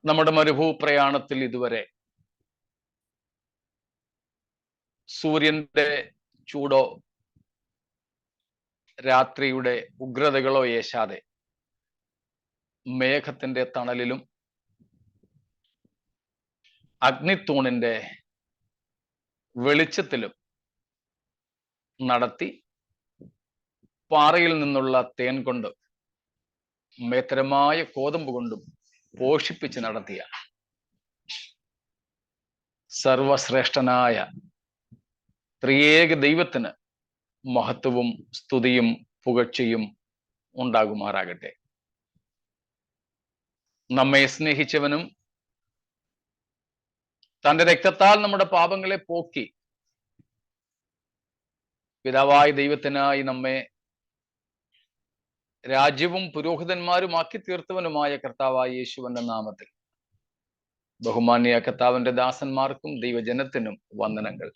നമ്മുടെ മരുഭൂപ്രയാണത്തിൽ ഇതുവരെ സൂര്യന്റെ ചൂടോ രാത്രിയുടെ ഉഗ്രതകളോ ഏശാതെ മേഘത്തിന്റെ തണലിലും അഗ്നിത്തൂണിന്റെ വെളിച്ചത്തിലും നടത്തി പാറയിൽ നിന്നുള്ള തേൻ കൊണ്ട് മേത്തരമായ കോതമ്പ് കൊണ്ടും പോഷിപ്പിച്ച് നടത്തിയ സർവശ്രേഷ്ഠനായ ത്രിയേക ദൈവത്തിന് മഹത്വവും സ്തുതിയും പുകഴ്ചയും ഉണ്ടാകുമാറാകട്ടെ. നമ്മെ സ്നേഹിച്ചവനും തന്റെ രക്തത്താൽ നമ്മുടെ പാപങ്ങളെ പോക്കി പിതാവായ ദൈവത്തിനായി നമ്മെ രാജ്യവും പുരോഹിതന്മാരുമാക്കി തീർത്തവനുമായ കർത്താവായ യേശുവിന്റെ നാമത്തിൽ ബഹുമാന്യ കർത്താവിന്റെ ദാസന്മാർക്കും ദൈവജനത്തിനും വന്ദനങ്ങൾ.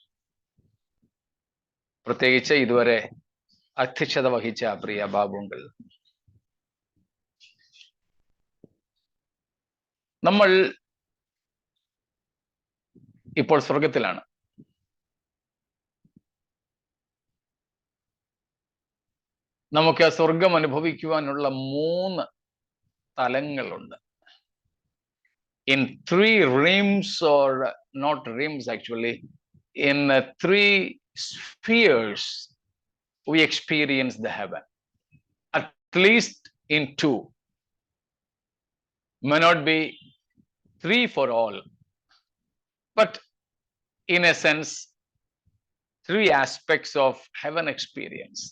പ്രത്യേകിച്ച് ഇതുവരെ അധ്യക്ഷത വഹിച്ച പ്രിയ ബാബുങ്കൾ. നമ്മൾ ഇപ്പോൾ സ്വർഗത്തിലാണ്. നമുക്ക് സ്വർഗം അനുഭവിക്കുവാനുള്ള 3 തലങ്ങളുണ്ട്. In 3 realms, or not realms actually, in 3 spheres we experience the heaven. At least in 2. May not be 3 for all, but in a sense 3 aspects of heaven experience.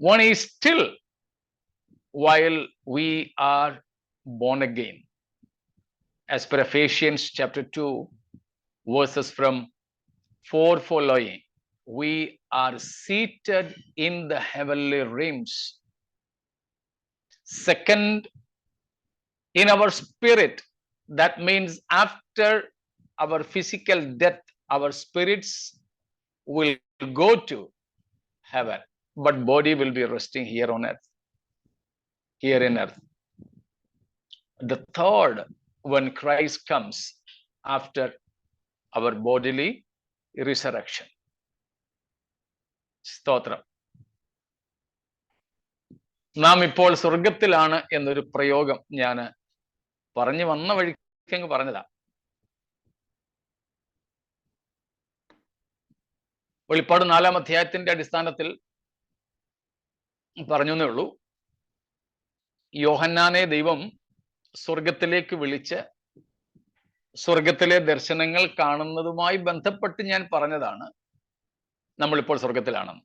One is still while we are born again, as per Ephesians chapter 2 verses from 4 following. We are seated in the heavenly realms. Second, in our spirit, that means after our physical death, our spirits will go to heaven, but body will be resting here on earth, here in earth. The third, when Christ comes after our bodily resurrection. സ്തോത്രം. നാം ഇപ്പോൾ സ്വർഗത്തിലാണ് എന്നൊരു പ്രയോഗം ഞാൻ പറഞ്ഞു വന്ന വഴിക്കങ്ങ് പറഞ്ഞതാ. വെളിപ്പാട് 4-ാം അധ്യായത്തിന്റെ അടിസ്ഥാനത്തിൽ പറഞ്ഞു എന്നേ ഉള്ളൂ. യോഹന്നാനെ ദൈവം സ്വർഗത്തിലേക്ക് വിളിച്ച് സ്വർഗത്തിലെ ദർശനങ്ങൾ കാണുന്നതുമായി ബന്ധപ്പെട്ട് ഞാൻ പറഞ്ഞതാണ് നമ്മളിപ്പോൾ സ്വർഗത്തിലാണെന്ന്.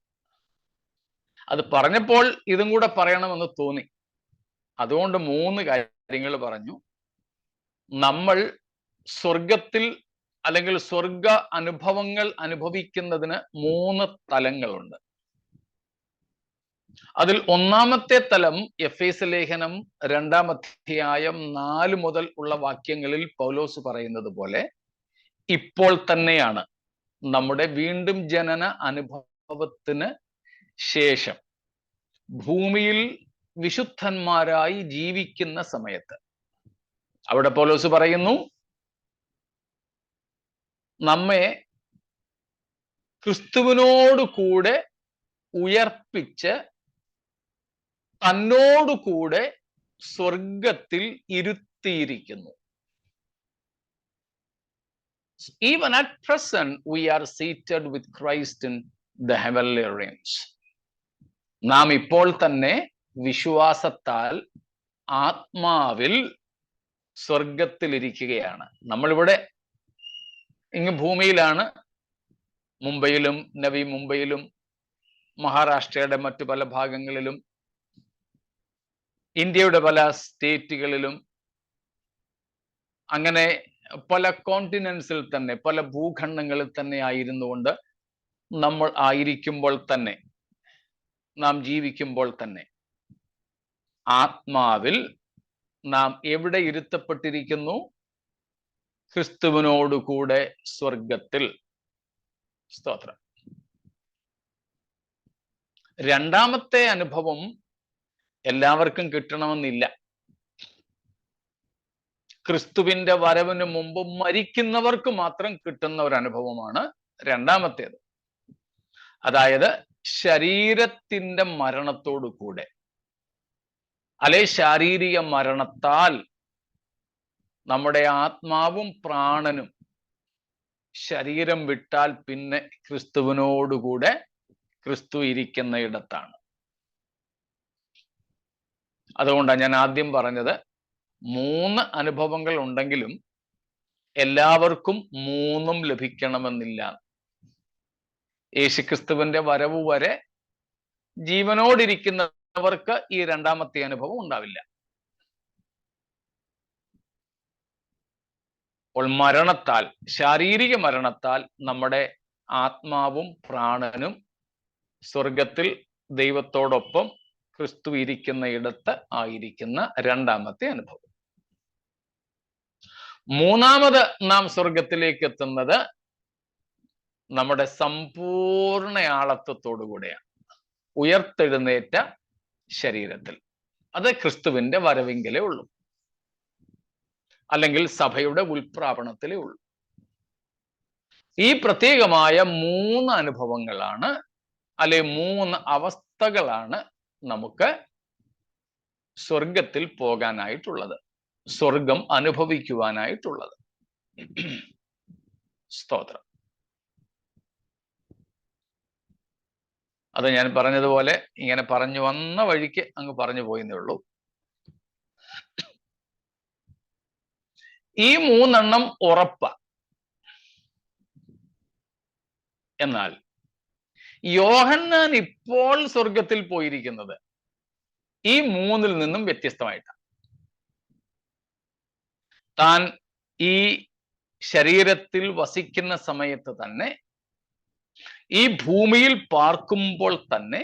അത് പറഞ്ഞപ്പോൾ ഇതും കൂടെ പറയണമെന്ന് തോന്നി. അതുകൊണ്ട് 3 കാര്യങ്ങൾ പറഞ്ഞു. നമ്മൾ സ്വർഗത്തിൽ അല്ലെങ്കിൽ സ്വർഗ അനുഭവങ്ങൾ അനുഭവിക്കുന്നതിന് 3 തലങ്ങളുണ്ട്. അതിൽ 1-ാമത്തെ തലം എഫേസ്യ ലേഖനം 2-ാം അധ്യായം 4 മുതൽ ഉള്ള വാക്യങ്ങളിൽ പൗലോസ് പറയുന്നത് പോലെ ഇപ്പോൾ തന്നെയാണ്. നമ്മുടെ വീണ്ടും ജനന അനുഭവത്തിന് ശേഷം ഭൂമിയിൽ വിശുദ്ധന്മാരായി ജീവിക്കുന്ന സമയത്ത് അവിടെ പൗലോസ് പറയുന്നു, നമ്മെ ക്രിസ്തുവിനോട് കൂടെ ഉയർപ്പിച്ച് തന്നോടുകൂടെ സ്വർഗത്തിൽ ഇരുത്തിയിരിക്കുന്നു. Even at present we are seated with Christ in the heavenly realms. നാം ഇപ്പോൾ തന്നെ വിശ്വാസത്താൽ ആത്മാവിൽ സ്വർഗത്തിലിരിക്കുകയാണ്. നമ്മളിവിടെ ഇങ്ങ് ഭൂമിയിലാണ്. മുംബൈയിലും നവി മുംബൈയിലും മഹാരാഷ്ട്രയുടെ മറ്റു പല ഭാഗങ്ങളിലും ഇന്ത്യയുടെ പല സ്റ്റേറ്റുകളിലും അങ്ങനെ പല കോണ്ടിനെന്റ്സിൽ തന്നെ പല ഭൂഖണ്ഡങ്ങളിൽ തന്നെ ആയിരുന്നുകൊണ്ട് നമ്മൾ ആയിരിക്കുമ്പോൾ തന്നെ നാം ജീവിക്കുമ്പോൾ തന്നെ ആത്മാവിൽ നാം എവിടെ ഇരുത്തപ്പെട്ടിരിക്കുന്നു? ക്രിസ്തുവിനോടുകൂടെ സ്വർഗത്തിൽ. സ്തോത്രം. 2-ാമത്തെ അനുഭവം എല്ലാവർക്കും കിട്ടണമെന്നില്ല. ക്രിസ്തുവിന്റെ വരവിന് മുമ്പ് മരിക്കുന്നവർക്ക് മാത്രം കിട്ടുന്ന ഒരു അനുഭവമാണ് രണ്ടാമത്തേത്. അതായത് ശരീരത്തിന്റെ മരണത്തോടു കൂടെ, അല്ലെ ശാരീരിക മരണത്താൽ നമ്മുടെ ആത്മാവും പ്രാണനും ശരീരം വിട്ടാൽ പിന്നെ ക്രിസ്തുവിനോടുകൂടെ ക്രിസ്തു ഇരിക്കുന്ന ഇടത്താണ്. അതുകൊണ്ടാണ് ഞാൻ ആദ്യം പറഞ്ഞത് 3 അനുഭവങ്ങൾ ഉണ്ടെങ്കിലും എല്ലാവർക്കും 3ഉം ലഭിക്കണമെന്നില്ല. യേശുക്രിസ്തുവിന്റെ വരവ് വരെ ജീവനോടിരിക്കുന്നവർക്ക് ഈ രണ്ടാമത്തെ അനുഭവം ഉണ്ടാവില്ല. അപ്പോൾ മരണത്താൽ, ശാരീരിക മരണത്താൽ നമ്മുടെ ആത്മാവും പ്രാണനും സ്വർഗത്തിൽ ദൈവത്തോടൊപ്പം ക്രിസ്തു ഇരിക്കുന്ന ഇടത്ത് ആയിരിക്കുന്ന രണ്ടാമത്തെ അനുഭവം. മൂന്നാമത് നാം സ്വർഗത്തിലേക്ക് എത്തുന്നത് നമ്മുടെ സമ്പൂർണ്ണ ആളത്വത്തോടു കൂടെയാണ്, ഉയർത്തെഴുന്നേറ്റ ശരീരത്തിൽ. അത് ക്രിസ്തുവിന്റെ വരവിങ്കലേ ഉള്ളൂ, അല്ലെങ്കിൽ സഭയുടെ ഉൽപ്രാപണത്തിലേ ഉള്ളൂ. ഈ പ്രത്യേകമായ 3 അനുഭവങ്ങളാണ്, അല്ലെ 3 അവസ്ഥകളാണ് നമുക്ക് സ്വർഗത്തിൽ പോകാനായിട്ടുള്ളത്, സ്വർഗം അനുഭവിക്കുവാനായിട്ടുള്ളത്. സ്തോത്രം. അത് ഞാൻ പറഞ്ഞതുപോലെ ഇങ്ങനെ പറഞ്ഞു വന്ന വഴിക്ക് അങ്ങ് പറഞ്ഞു പോയെന്നേ ഉള്ളൂ. ഈ 3 ഉറപ്പ. എന്നാൽ യോഹന്നാൻ ഇപ്പോൾ സ്വർഗത്തിൽ പോയിരിക്കുന്നത് ഈ 3ൽ നിന്നും വ്യത്യസ്തമായിട്ടാണ്. താൻ ഈ ശരീരത്തിൽ വസിക്കുന്ന സമയത്ത് തന്നെ, ഈ ഭൂമിയിൽ പാർക്കുമ്പോൾ തന്നെ,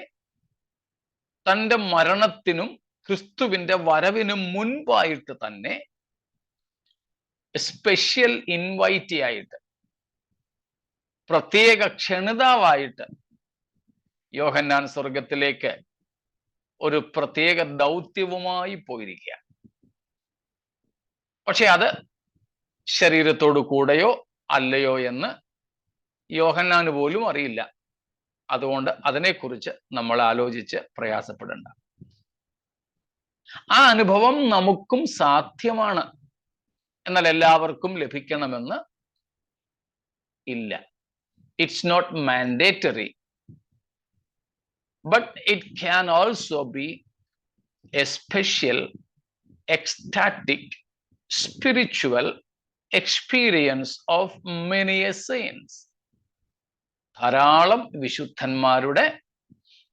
തൻ്റെ മരണത്തിനും ക്രിസ്തുവിന്റെ വരവിനും മുൻപായിട്ട് തന്നെ സ്പെഷ്യൽ ഇൻവൈറ്റി ആയിട്ട്, പ്രത്യേക ക്ഷണിതാവായിട്ട് യോഹന്നാൻ സ്വർഗത്തിലേക്ക് ഒരു പ്രത്യേക ദൗത്യവുമായി പോയിരിക്കുക. പക്ഷെ അത് ശരീരത്തോടു കൂടെയോ അല്ലയോ എന്ന് യോഹന്നാന് പോലും അറിയില്ല. അതുകൊണ്ട് അതിനെക്കുറിച്ച് നമ്മൾ ആലോചിച്ച് പ്രയാസപ്പെടേണ്ട. ആ അനുഭവം നമുക്കും സാധ്യമാണ്, എന്നാൽ എല്ലാവർക്കും ലഭിക്കണമെന്ന് ഇല്ല. It's not mandatory, but it can also be a special, ecstatic, spiritual experience of many saints. ധാരാളം വിശുദ്ധന്മാരുടെ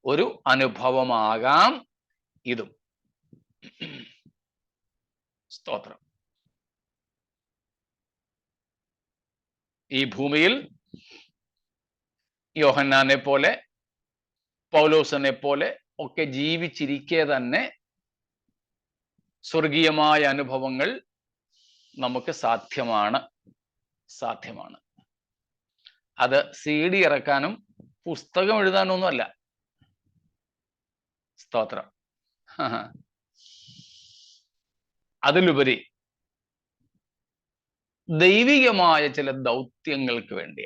ഒരു അനുഭവമാകാം ഇതും. സ്തോത്രം. ഈ ഭൂമിയിൽ യോഹന്നാനെ പോലെ, പൗലോസിനെ പോലെ ഒക്കെ ജീവിച്ചിരിക്കെ തന്നെ സ്വർഗീയമായ അനുഭവങ്ങൾ നമുക്ക് സാധ്യമാണ്. അത് CD ഇറക്കാനും പുസ്തകം എഴുതാനൊന്നും അല്ല. സ്തോത്രം. അതിലുപരി ദൈവികമായ ചില ദൗത്യങ്ങൾക്ക് വേണ്ടി.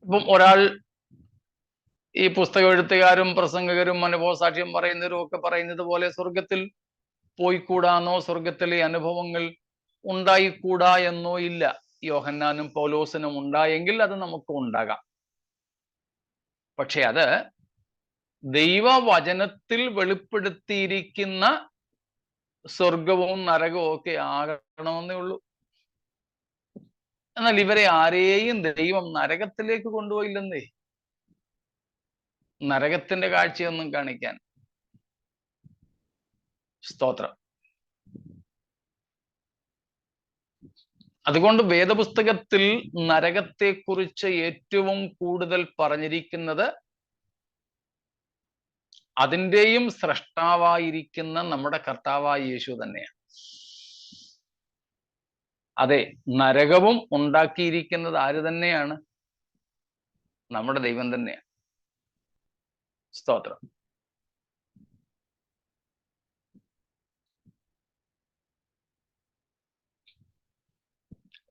ഇപ്പം ഒരാൾ ഈ പുസ്തകം എഴുത്തുകാരും പ്രസംഗകരും അനുഭവസാക്ഷ്യം പറയുന്നവരും ഒക്കെ പറയുന്നത് പോലെ സ്വർഗത്തിൽ പോയിക്കൂടാന്നോ, സ്വർഗത്തിലെ അനുഭവങ്ങൾ ഉണ്ടായിക്കൂടാ എന്നോ ഇല്ല. യോഹന്നാനും പൗലോസിനും ഉണ്ടായെങ്കിൽ അത് നമുക്ക് ഉണ്ടാകാം. പക്ഷെ അത് ദൈവവചനത്തിൽ വെളിപ്പെടുത്തിയിരിക്കുന്ന സ്വർഗവും നരകവും ഒക്കെ ആകണമെന്നേ ഉള്ളൂ. എന്നാൽ ഇവരെ ആരെയും ദൈവം നരകത്തിലേക്ക് കൊണ്ടുപോയില്ലെന്നേ, നരകത്തിന്റെ കാഴ്ചയൊന്നും കാണിക്കാൻ. സ്തോത്രം. അതുകൊണ്ട് വേദപുസ്തകത്തിൽ നരകത്തെക്കുറിച്ച് ഏറ്റവും കൂടുതൽ പറഞ്ഞിരിക്കുന്നത് അതിൻ്റെയും സ്രഷ്ടാവായിരിക്കുന്ന നമ്മുടെ കർത്താവായ യേശു തന്നെയാണ്. അതെ, നരകവും ഉണ്ടാക്കിയിരിക്കുന്നത് ആര് തന്നെയാണ്? നമ്മുടെ ദൈവം തന്നെയാണ്. സ്തോത്രം.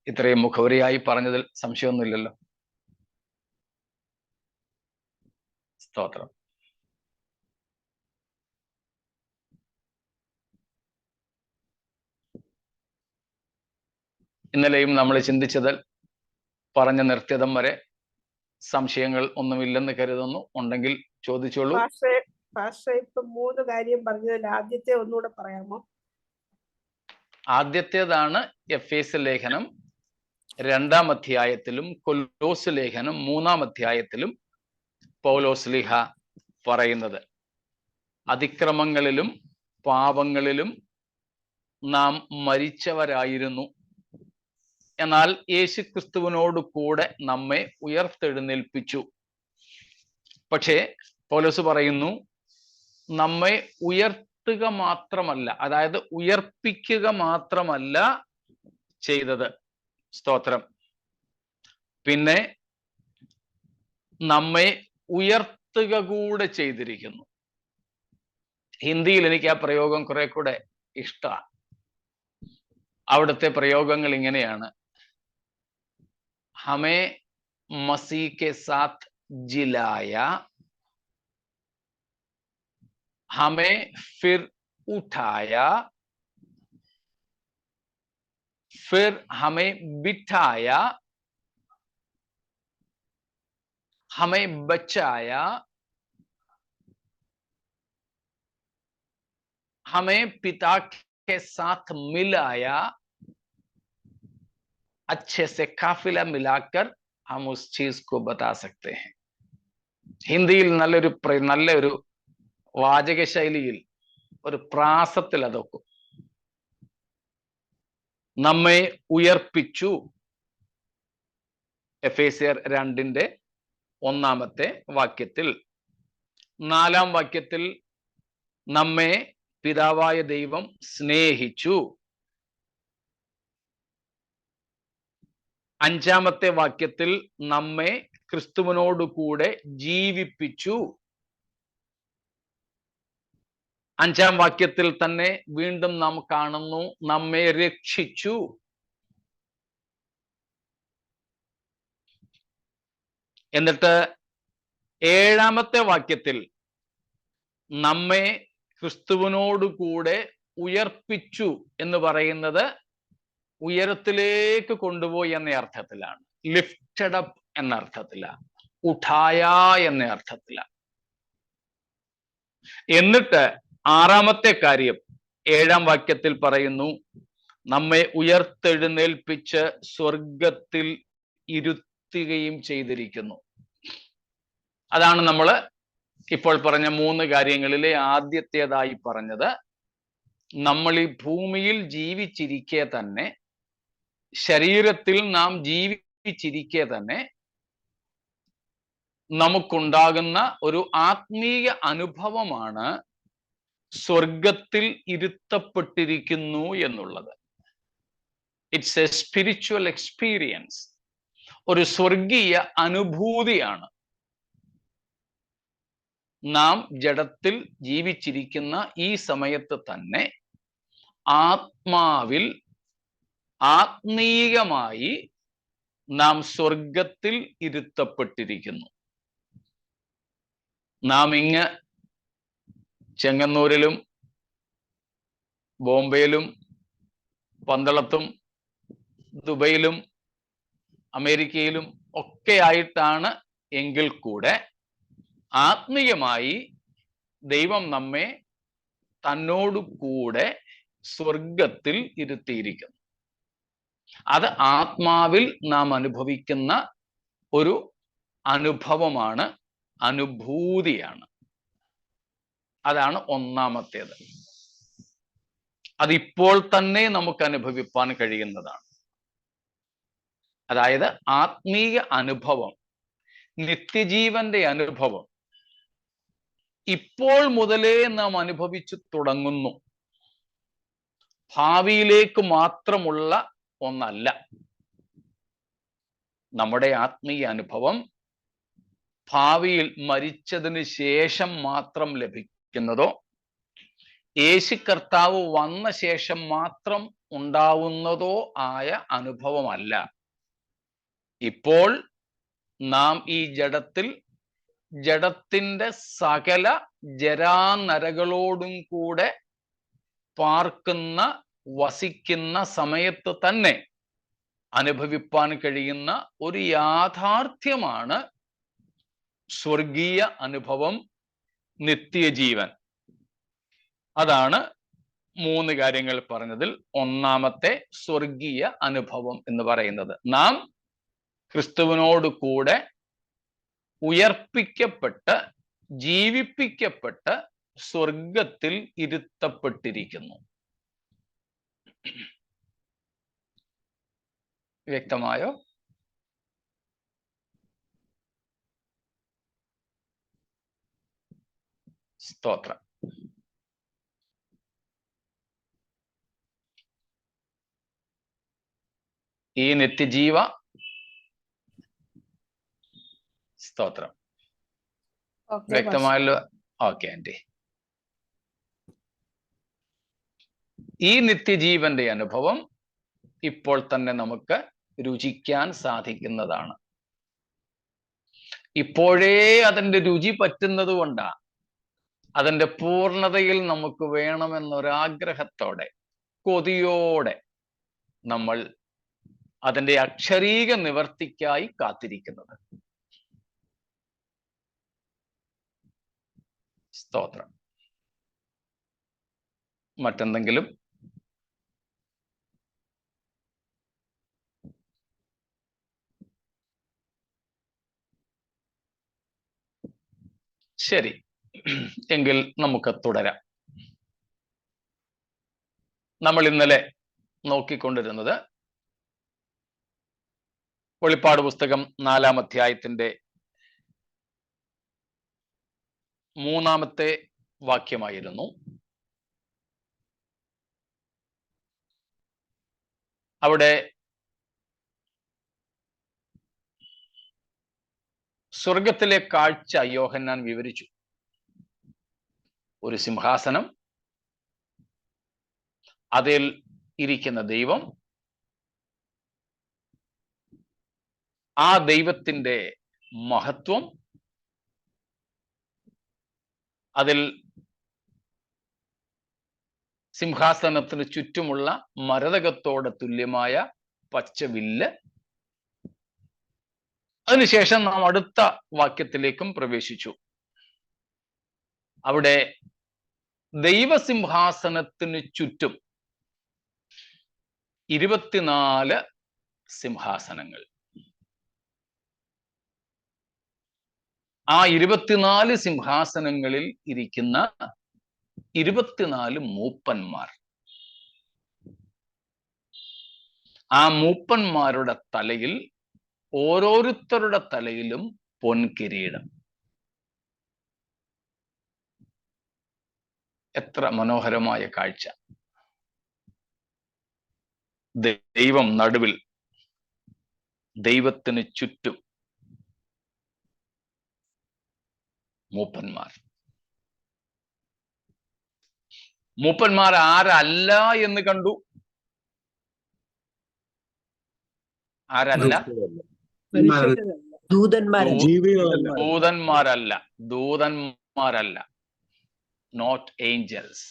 ഇത്രയും മുഖവരിയായി പറഞ്ഞതിൽ സംശയമൊന്നുമില്ലല്ലോ. സ്തോത്രം. ഇന്നലെയും നമ്മൾ ചിന്തിച്ചതിൽ പറഞ്ഞ നിർത്തിയതം വരെ സംശയങ്ങൾ ഒന്നുമില്ലെന്ന് കരുതുന്നു. ഉണ്ടെങ്കിൽ ചോദിച്ചോളൂ. ഇപ്പൊ 3 കാര്യം പറഞ്ഞതിൽ ആദ്യത്തെ ഒന്നുകൂടെ പറയാമോ? ആദ്യത്തേതാണ് എഫേസ്യ ലേഖനം 2-ാം അധ്യായത്തിലും കൊലോസ് ലേഖനം 3-ാം അധ്യായത്തിലും പൗലോസ് ലീഹ പറയുന്നത്. അതിക്രമങ്ങളിലും പാപങ്ങളിലും നാം മരിച്ചവരായിരുന്നു, എന്നാൽ യേശുക്രിസ്തുവിനോട് കൂടെ നമ്മെ ഉയർത്തെഴുന്നേൽപ്പിച്ചു. പക്ഷേ പൗലോസ് പറയുന്നു, നമ്മെ ഉയർത്തുക മാത്രമല്ല, അതായത് ഉയർപ്പിക്കുക മാത്രമല്ല ചെയ്തത്. സ്തോത്രം. പിന്നെ നമ്മെ ഉയർത്തുക കൂടെ ചെയ്തിരിക്കുന്നു. ഹിന്ദിയിൽ എനിക്ക് ആ പ്രയോഗം കുറെ കൂടെ ഇഷ്ടമാണ്. അവിടുത്തെ പ്രയോഗങ്ങൾ ഇങ്ങനെയാണ്: ഹമേ മസീ കെ സാത്ത് ജിലായ, ഹമേ ഫിർ ഉഠായ, फिर हमें बिठाया, हमें बचाया, हमें पिता के साथ मिलाया. अच्छे से काफिला मिलाकर हम उस चीज को बता सकते हैं. ഹിന്ദിയിൽ നല്ലൊരു വാചക ശൈലിയിൽ ഒരു പ്രാസത്തിൽ അതൊക്കെ നമ്മെ ഉയർപ്പിച്ചു. എഫേസ്യർ 2-ന്റെ 1-ാമത്തെ വാക്യത്തിൽ. 4-ാം വാക്യത്തിൽ നമ്മെ പിതാവായ ദൈവം സ്നേഹിച്ചു. 5-ാമത്തെ വാക്യത്തിൽ നമ്മെ ക്രിസ്തുവിനോട് കൂടെ ജീവിപ്പിച്ചു. 5-ാം വാക്യത്തിൽ തന്നെ വീണ്ടും നാം കാണുന്നു, നമ്മെ രക്ഷിച്ചു. എന്നിട്ട് 7-ാമത്തെ വാക്യത്തിൽ നമ്മെ ക്രിസ്തുവിനോട് കൂടെ ഉയർപ്പിച്ചു എന്ന് പറയുന്നത് ഉയരത്തിലേക്ക് കൊണ്ടുപോയി എന്ന അർത്ഥത്തിലാണ്. ലിഫ്റ്റഡ് അപ്പ് എന്ന അർത്ഥത്തിലാണ്, ഉഠായ എന്ന അർത്ഥത്തിലാണ്. എന്നിട്ട് 6-ാമത്തെ കാര്യം 7-ാം വാക്യത്തിൽ പറയുന്നു, നമ്മെ ഉയർത്തെഴുന്നേൽപ്പിച്ച് സ്വർഗത്തിൽ ഇരുത്തുകയും ചെയ്തിരിക്കുന്നു. അതാണ് നമ്മൾ ഇപ്പോൾ പറഞ്ഞ 3 കാര്യങ്ങളിലെ ആദ്യത്തേതായി പറഞ്ഞത്. നമ്മൾ ഈ ഭൂമിയിൽ ജീവിച്ചിരിക്കെ തന്നെ, ശരീരത്തിൽ നാം ജീവിച്ചിരിക്കെ തന്നെ നമുക്കുണ്ടാകുന്ന ഒരു ആത്മീയ അനുഭവമാണ് സ്വർഗത്തിൽ ഇരുത്തപ്പെട്ടിരിക്കുന്നു എന്നുള്ളത്. It's A spiritual experience. ഒരു സ്വർഗീയ അനുഭൂതിയാണ്. നാം ജഡത്തിൽ ജീവിച്ചിരിക്കുന്ന ഈ സമയത്ത് തന്നെ ആത്മാവിൽ ആത്മീയമായി നാം സ്വർഗത്തിൽ ഇരുത്തപ്പെട്ടിരിക്കുന്നു. നാം ഇങ്ങ് ചെങ്ങന്നൂരിലും ബോംബെയിലും പന്തളത്തും ദുബൈയിലും അമേരിക്കയിലും ഒക്കെ ആയിട്ടാണ് എങ്കിൽ കൂടെ ആത്മീയമായി ദൈവം നമ്മെ തന്നോട് കൂടെ സ്വർഗത്തിൽ ഇരുത്തിയിരിക്കുന്നു. അത് ആത്മാവിൽ നാം അനുഭവിക്കുന്ന ഒരു അനുഭവമാണ്, അനുഭൂതിയാണ്. അതാണ് 1-ാമത്തേത്. അതിപ്പോൾ തന്നെ നമുക്ക് അനുഭവിപ്പാൻ കഴിയുന്നതാണ്. അതായത് ആത്മീയ അനുഭവം, നിത്യജീവന്റെ അനുഭവം ഇപ്പോൾ മുതലേ നാം അനുഭവിച്ചു തുടങ്ങുന്നു. ഭാവിയിലേക്ക് മാത്രമുള്ള ഒന്നല്ല. നമ്മുടെ ആത്മീയ അനുഭവം ഭാവിയിൽ മരിച്ചതിന് ശേഷം മാത്രം ലഭിക്കുന്നതോ യേശു കർത്താവ് വന്ന ശേഷം മാത്രം ഉണ്ടാവുന്നതോ ആയ അനുഭവമല്ല. ഇപ്പോൾ നാം ഈ ജഡത്തിന്റെ സകല ജരാനരകളോടും കൂടെ പാർക്കുന്ന വസിക്കുന്ന സമയത്ത് തന്നെ അനുഭവിപ്പാൻ കഴിയുന്ന ഒരു യാഥാർത്ഥ്യമാണ് സ്വർഗീയ അനുഭവം, നിത്യജീവൻ. അതാണ് 3 കാര്യങ്ങൾ പറഞ്ഞതിൽ ഒന്നാമത്തെ സ്വർഗീയ അനുഭവം എന്ന് പറയുന്നത്. നാം ക്രിസ്തുവിനോട് കൂടെ ഉയർപ്പിക്കപ്പെട്ട് ജീവിപ്പിക്കപ്പെട്ട് സ്വർഗത്തിൽ ഇരുത്തപ്പെട്ടിരിക്കുന്നു. വ്യക്തമായോ? സ്തോത്രം. ഈ നിത്യജീവ സ്തോത്രം വ്യക്തമായല്ലോ? Okay aunty. ഈ നിത്യജീവന്റെ അനുഭവം ഇപ്പോൾ തന്നെ നമുക്ക് രുചിക്കാൻ സാധിക്കുന്നതാണ്. ഇപ്പോഴേ അതിൻ്റെ രുചി പറ്റുന്നത് കൊണ്ടാണ് അതിൻ്റെ പൂർണ്ണതയിൽ നമുക്ക് വേണമെന്നൊരാഗ്രഹത്തോടെ, കൊതിയോടെ നമ്മൾ അതിൻ്റെ അക്ഷരീക നിവർത്തിക്കായി കാത്തിരിക്കുന്നത്. സ്തോത്രം. മറ്റെന്തെങ്കിലും? ശരി, എങ്കിൽ നമുക്ക് തുടരാം. നമ്മൾ ഇന്നലെ നോക്കിക്കൊണ്ടിരുന്നത് വെളിപ്പാട് പുസ്തകം 4-ാം അധ്യായത്തിന്റെ 3-ാമത്തെ വാക്യമായിരുന്നു. അവിടെ സ്വർഗത്തിലെ കാഴ്ച യോഹന്നാൻ വിവരിച്ചു. ഒരു സിംഹാസനം, അതിൽ ഇരിക്കുന്ന ദൈവം, ആ ദൈവത്തിൻ്റെ മഹത്വം, അതിൽ സിംഹാസനത്തിന് ചുറ്റുമുള്ള മരതകത്തോട് തുല്യമായ പച്ചവില്ല്. അതിനുശേഷം നാം അടുത്ത വാക്യത്തിലേക്കും പ്രവേശിച്ചു. അവിടെ ദൈവസിംഹാസനത്തിന് ചുറ്റും 24 സിംഹാസനങ്ങൾ. ആ 24 സിംഹാസനങ്ങളിൽ ഇരിക്കുന്ന 24 മൂപ്പന്മാർ. ആ മൂപ്പന്മാരുടെ തലയിൽ, ഓരോരുത്തരുടെ തലയിലും പൊൻകിരീടം. എത്ര മനോഹരമായ കാഴ്ച! ദൈവം നടുവിൽ, ദൈവത്തിന് ചുറ്റും മൂപ്പന്മാർ. മൂപ്പന്മാർ ആരല്ല എന്ന് കണ്ടു? ആരല്ല? ദൂതന്മാരല്ല. Not angels.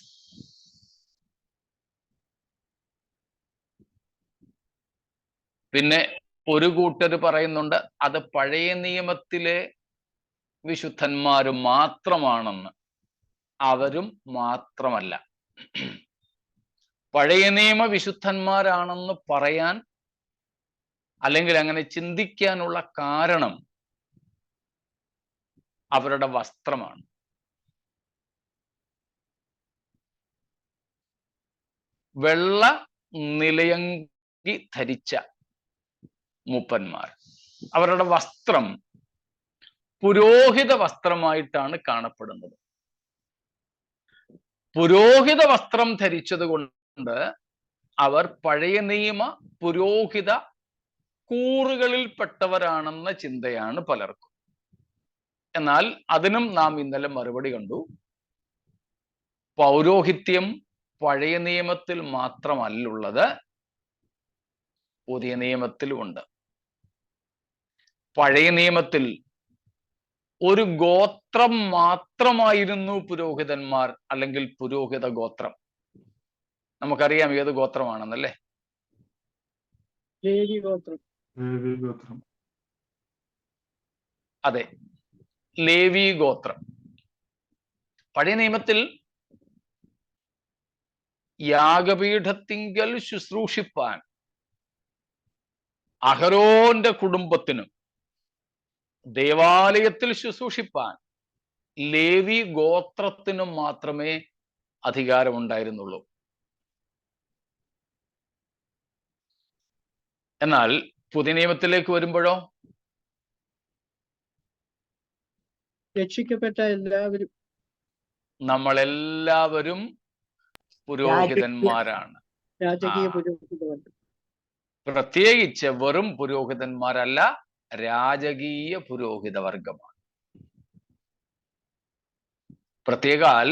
പിന്നെ ഒരു കൂട്ടർ പറയുന്നുണ്ട് അത് പഴയ നിയമത്തിലെ വിശുദ്ധന്മാര് മാത്രമാണെന്ന്. അവരും മാത്രമല്ല. പഴയ നിയമ വിശുദ്ധന്മാരാണെന്ന് പറയാൻ, അല്ലെങ്കിൽ അങ്ങനെ ചിന്തിക്കാനുള്ള കാരണം അവരുടെ വസ്ത്രമാണ്. വെള്ള നിലയങ്കി ധരിച്ച മൂപ്പന്മാർ, അവരുടെ വസ്ത്രം പുരോഹിത വസ്ത്രമായിട്ടാണ് കാണപ്പെടുന്നത്. പുരോഹിത വസ്ത്രം ധരിച്ചത് കൊണ്ട് അവർ പഴയ നിയമ പുരോഹിത കൂറുകളിൽപ്പെട്ടവരാണെന്ന ചിന്തയാണ് പലർക്കും. എന്നാൽ അതിനും നാം ഇന്നലെ മറുപടി കണ്ടു. പൗരോഹിത്യം പഴയ നിയമത്തിൽ മാത്രമല്ലുള്ളത്, പുതിയ നിയമത്തിലുമുണ്ട്. പഴയ നിയമത്തിൽ ഒരു ഗോത്രം മാത്രമായിരുന്നു പുരോഹിതന്മാർ, അല്ലെങ്കിൽ പുരോഹിത ഗോത്രം. നമുക്കറിയാം ഏത് ഗോത്രമാണെന്നല്ലേ? ലേവി ഗോത്രം. അതെ, ലേവി ഗോത്രം. പഴയ നിയമത്തിൽ യാഗപീഠത്തിങ്കൽ ശുശ്രൂഷിപ്പാൻ അഹരോന്റെ കുടുംബത്തിനും ദേവാലയത്തിൽ ശുശ്രൂഷിപ്പാൻ ലേവി ഗോത്രത്തിനും മാത്രമേ അധികാരമുണ്ടായിരുന്നുള്ളൂ. എന്നാൽ പുതിയ നിയമത്തിലേക്ക് വരുമ്പോഴോ രക്ഷിക്കപ്പെട്ട എല്ലാവരും, നമ്മളെല്ലാവരും പുരോഹിതന്മാരാണ്. രാജകീയ പുരോഹിതന്മാർ. പ്രത്യേകിച്ച് വെറും പുരോഹിതന്മാരല്ല, രാജകീയ പുരോഹിത വർഗമാണ്. പ്രത്യേകാൽ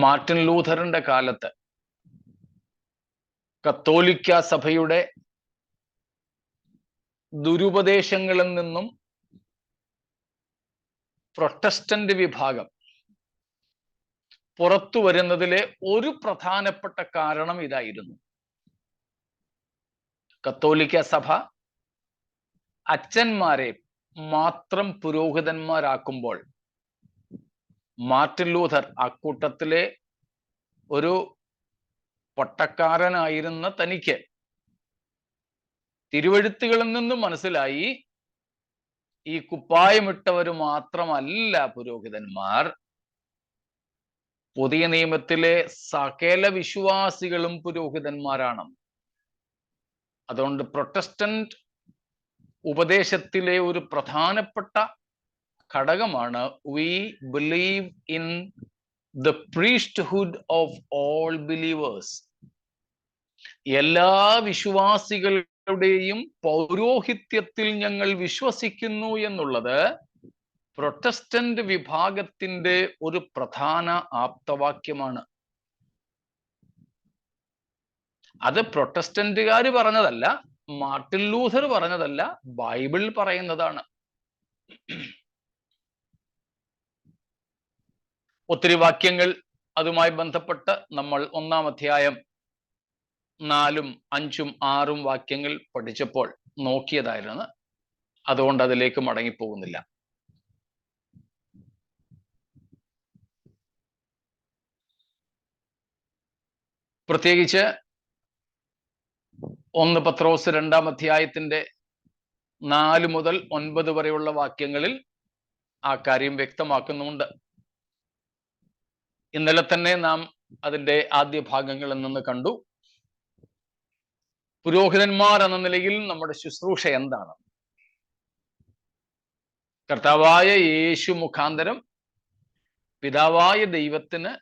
മാർട്ടിൻ ലൂഥറിന്റെ കാലത്ത് കത്തോലിക്ക സഭയുടെ ദുരുപദേശങ്ങളിൽ നിന്നും പ്രൊട്ടസ്റ്റന്റ് വിഭാഗം പുറത്തു വരുന്നതിലെ ഒരു പ്രധാനപ്പെട്ട കാരണം ഇതായിരുന്നു. കത്തോലിക്ക സഭ അച്ഛന്മാരെ മാത്രം പുരോഹിതന്മാരാക്കുമ്പോൾ മാർട്ടിൻ ലൂഥർ അക്കൂട്ടത്തിലെ ഒരു പട്ടക്കാരനായിരുന്ന തനിക്ക് തിരുവെഴുത്തുകളിൽ നിന്ന് മനസ്സിലായി, ഈ കുപ്പായമിട്ടവർ മാത്രമല്ല പുരോഹിതന്മാർ, പുതിയ നിയമത്തിലെ സകല വിശ്വാസികളും പുരോഹിതന്മാരാണ്. അതുകൊണ്ട് പ്രൊട്ടസ്റ്റന്റ് ഉപദേശത്തിലെ ഒരു പ്രധാനപ്പെട്ട ഘടകമാണ് we believe in the priesthood of all believers. എല്ലാ വിശ്വാസികളുടെയും പൗരോഹിത്യത്തിൽ ഞങ്ങൾ വിശ്വസിക്കുന്നു എന്നുള്ളത് പ്രൊട്ടസ്റ്റന്റ് വിഭാഗത്തിന്റെ ഒരു പ്രധാന ആപ്തവാക്യമാണ്. അത് പ്രൊട്ടസ്റ്റന്റുകാർ പറഞ്ഞതല്ല, മാർട്ടിൻ ലൂഥർ പറഞ്ഞതല്ല, ബൈബിൾ പറയുന്നതാണ്. ഒത്തിരി വാക്യങ്ങൾ അതുമായി ബന്ധപ്പെട്ട് നമ്മൾ 1-ാം അധ്യായം 4, 5, 6 വാക്യങ്ങൾ പഠിച്ചപ്പോൾ നോക്കിയതായിരുന്നു. അതുകൊണ്ട് അതിലേക്ക് മടങ്ങിപ്പോകുന്നില്ല. പ്രത്യേകിച്ച് 1 പത്രോസ് 2-ാം അധ്യായത്തിന്റെ 4 മുതൽ 9 വരെയുള്ള വാക്യങ്ങളിൽ ആ കാര്യം വ്യക്തമാക്കുന്നുണ്ട്. ഇന്നലെ തന്നെ നാം അതിന്റെ ആദ്യ ഭാഗങ്ങളിൽ നിന്ന് കണ്ടു. പുരോഹിതന്മാർ എന്ന നിലയിൽ നമ്മുടെ ശുശ്രൂഷ എന്താണ്? കർത്താവായ യേശു മുഖാന്തരം പിതാവായ ദൈവത്തിന്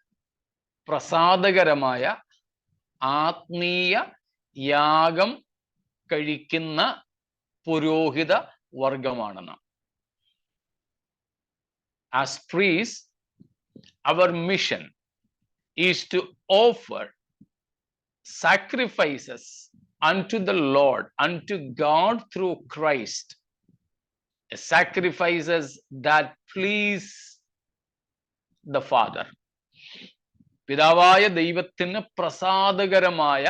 പ്രസാദകരമായ ആത്മീയ യാഗം കഴിക്കുന്ന പുരോഹിത വർഗമാണ് നാം. As priest, our mission is to offer sacrifices unto the Lord, unto God through Christ, sacrifices that please the Father. പിതാവായ ദൈവത്തിന് പ്രസാദകരമായ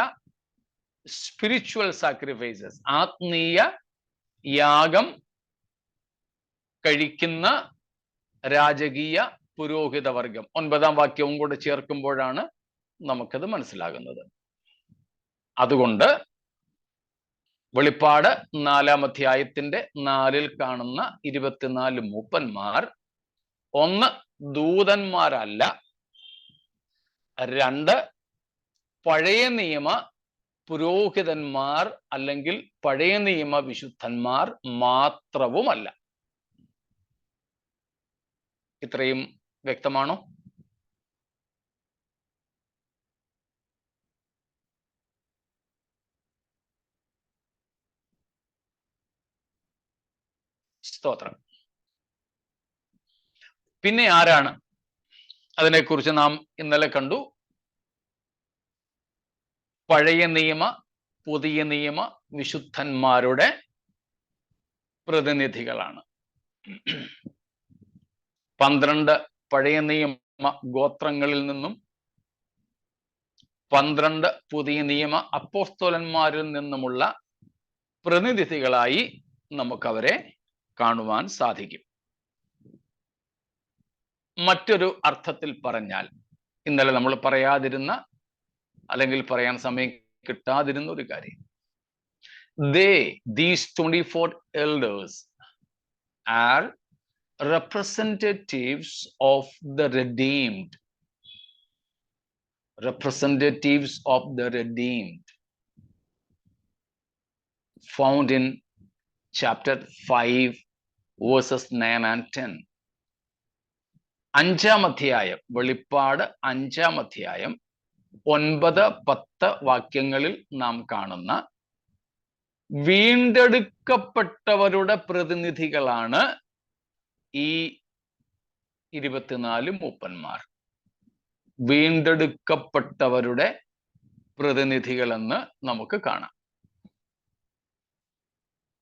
സ്പിരിച്വൽ സാക്രിഫൈസസ്, ആത്മീയ യാഗം കഴിക്കുന്ന രാജകീയ പുരോഹിത വർഗം. 9-ാം വാക്യവും കൂടെ ചേർക്കുമ്പോഴാണ് നമുക്കത് മനസ്സിലാകുന്നത്. അതുകൊണ്ട് വെളിപ്പാട് 4-ാം അധ്യായത്തിന്റെ 4-ൽ കാണുന്ന 24 മൂപ്പന്മാർ 1 ദൂതന്മാരല്ല, 2 പഴയ നിയമ പുരോഹിതന്മാർ അല്ലെങ്കിൽ പഴയ നിയമ വിശുദ്ധന്മാർ മാത്രവുമല്ല. ഇത്രയും വ്യക്തമാണോ? സ്തോത്രം. പിന്നെ ആരാണ് അതിനെക്കുറിച്ച് നാം ഇന്നലെ കണ്ടു. പഴയ നിയമ പുതിയ നിയമ വിശുദ്ധന്മാരുടെ പ്രതിനിധികളാണ്. 12 പഴയ നിയമ ഗോത്രങ്ങളിൽ നിന്നും 12 പുതിയ നിയമ അപ്പോസ്തലന്മാരിൽ നിന്നുമുള്ള പ്രതിനിധികളായി നമുക്കവരെ കാണുവാൻ സാധിക്കും. മറ്റൊരു അർത്ഥത്തിൽ പറഞ്ഞാൽ, ഇന്നലെ നമ്മൾ പറയാതിരുന്ന അല്ലെങ്കിൽ പറയാൻ സമയം കിട്ടാതിരുന്ന ഒരു കാര്യം, these 24 elders are representatives of the redeemed. Representatives of the redeemed, found in chapter 5 verses 9 and 10. 5-ാം അധ്യായം, വെളിപ്പാട് 5-ാം അധ്യായം 9-10 വാക്യങ്ങളിൽ നാം കാണുന്ന വീണ്ടെടുക്കപ്പെട്ടവരുടെ പ്രതിനിധികളാണ് ഈ 24 മൂപ്പന്മാർ. വീണ്ടെടുക്കപ്പെട്ടവരുടെ പ്രതിനിധികളെന്ന് നമുക്ക് കാണാം.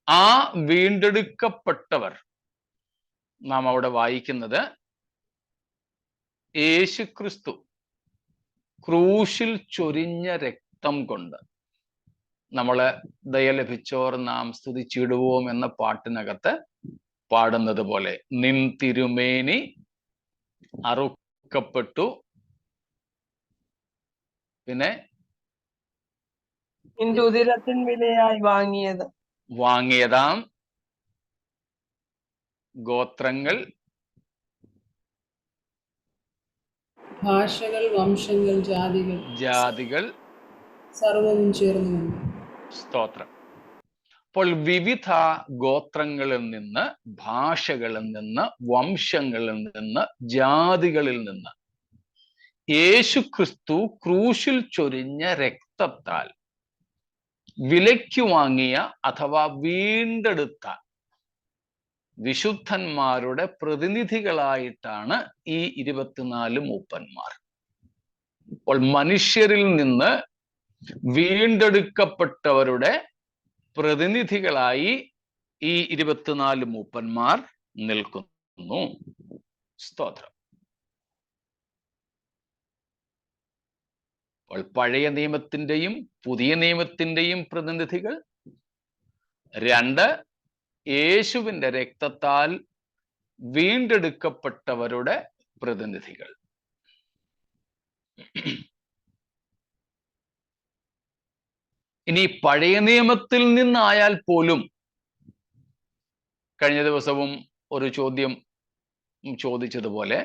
ആ വീണ്ടെടുക്കപ്പെട്ടവർ നാം അവിടെ വായിക്കുന്നത് യേശുക്രിസ്തു ക്രൂശിൽ ചൊരിഞ്ഞ രക്തം കൊണ്ട്, നമ്മള് ദയ ലഭിച്ചോർ നാം സ്തുതിച്ചിടുവോം എന്ന പാട്ടിനകത്ത് പാടുന്നത് പോലെ, നിൻ തിരുമേനി അറുക്കപ്പെട്ടു, പിന്നെ ഉദിരത്തിൻ വിലയായി വാങ്ങിയതാം ഗോത്രങ്ങൾ, ഭാഷകൾ, വംശങ്ങൾ, ജാതികൾ സർവവും ചേർന്നു. സ്തോത്രം. അപ്പോൾ വിവിധ ഗോത്രങ്ങളിൽ നിന്ന്, ഭാഷകളിൽ നിന്ന്, വംശങ്ങളിൽ നിന്ന്, ജാതികളിൽ നിന്ന് യേശുക്രിസ്തു ക്രൂശിൽ ചൊരിഞ്ഞ രക്തത്താൽ വിലയ്ക്ക് വാങ്ങിയ അഥവാ വീണ്ടെടുത്ത വിശുദ്ധന്മാരുടെ പ്രതിനിധികളായിട്ടാണ് ഈ 24 മൂപ്പന്മാർ. അപ്പോൾ മനുഷ്യരിൽ നിന്ന് വീണ്ടെടുക്കപ്പെട്ടവരുടെ പ്രതിനിധികളായി ഈ 24 മൂപ്പന്മാർ നിൽക്കുന്നു. സ്തോത്രം. അപ്പോൾ പഴയ നിയമത്തിന്റെയും പുതിയ നിയമത്തിന്റെയും പ്രതിനിധികൾ, 2 യേശുവിന്റെ രക്തത്താൽ വീണ്ടെടുക്കപ്പെട്ടവരുടെ പ്രതിനിധികൾ. ഇനി പഴയ നിയമത്തിൽ നിന്നായാൽ പോലും, കഴിഞ്ഞ ദിവസവും ഒരു ചോദ്യം ചോദിച്ചതുപോലെ,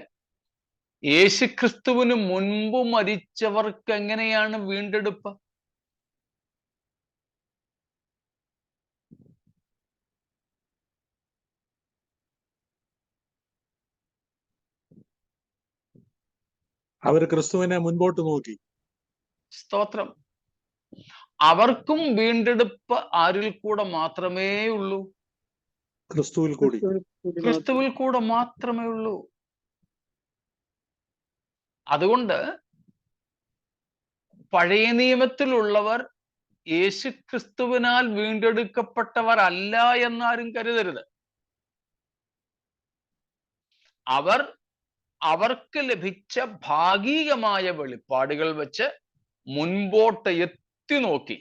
യേശുക്രിസ്തുവിന് മുൻപ് മരിച്ചവർക്ക് എങ്ങനെയാണ് വീണ്ടെടുപ്പ്? അവർ ക്രിസ്തുവിനെ മുൻപോട്ട് നോക്കി. സ്തോത്രം. അവർക്കും വീണ്ടെടുപ്പ് ആരിൽ കൂടെ മാത്രമേ ഉള്ളൂ? ക്രിസ്തുവിൽ കൂടി. ക്രിസ്തുവിൽ കൂടെ മാത്രമേ ഉള്ളൂ. അതുകൊണ്ട് പഴയ നിയമത്തിലുള്ളവർ യേശു ക്രിസ്തുവിനാൽ വീണ്ടെടുക്കപ്പെട്ടവർ അല്ല എന്നാരും കരുതരുത്. അവർക്ക് ലഭിച്ച ഭാഗികമായ വെളിപ്പാടുകൾ വെച്ച് മുൻപോട്ട് എത്തി നോക്കി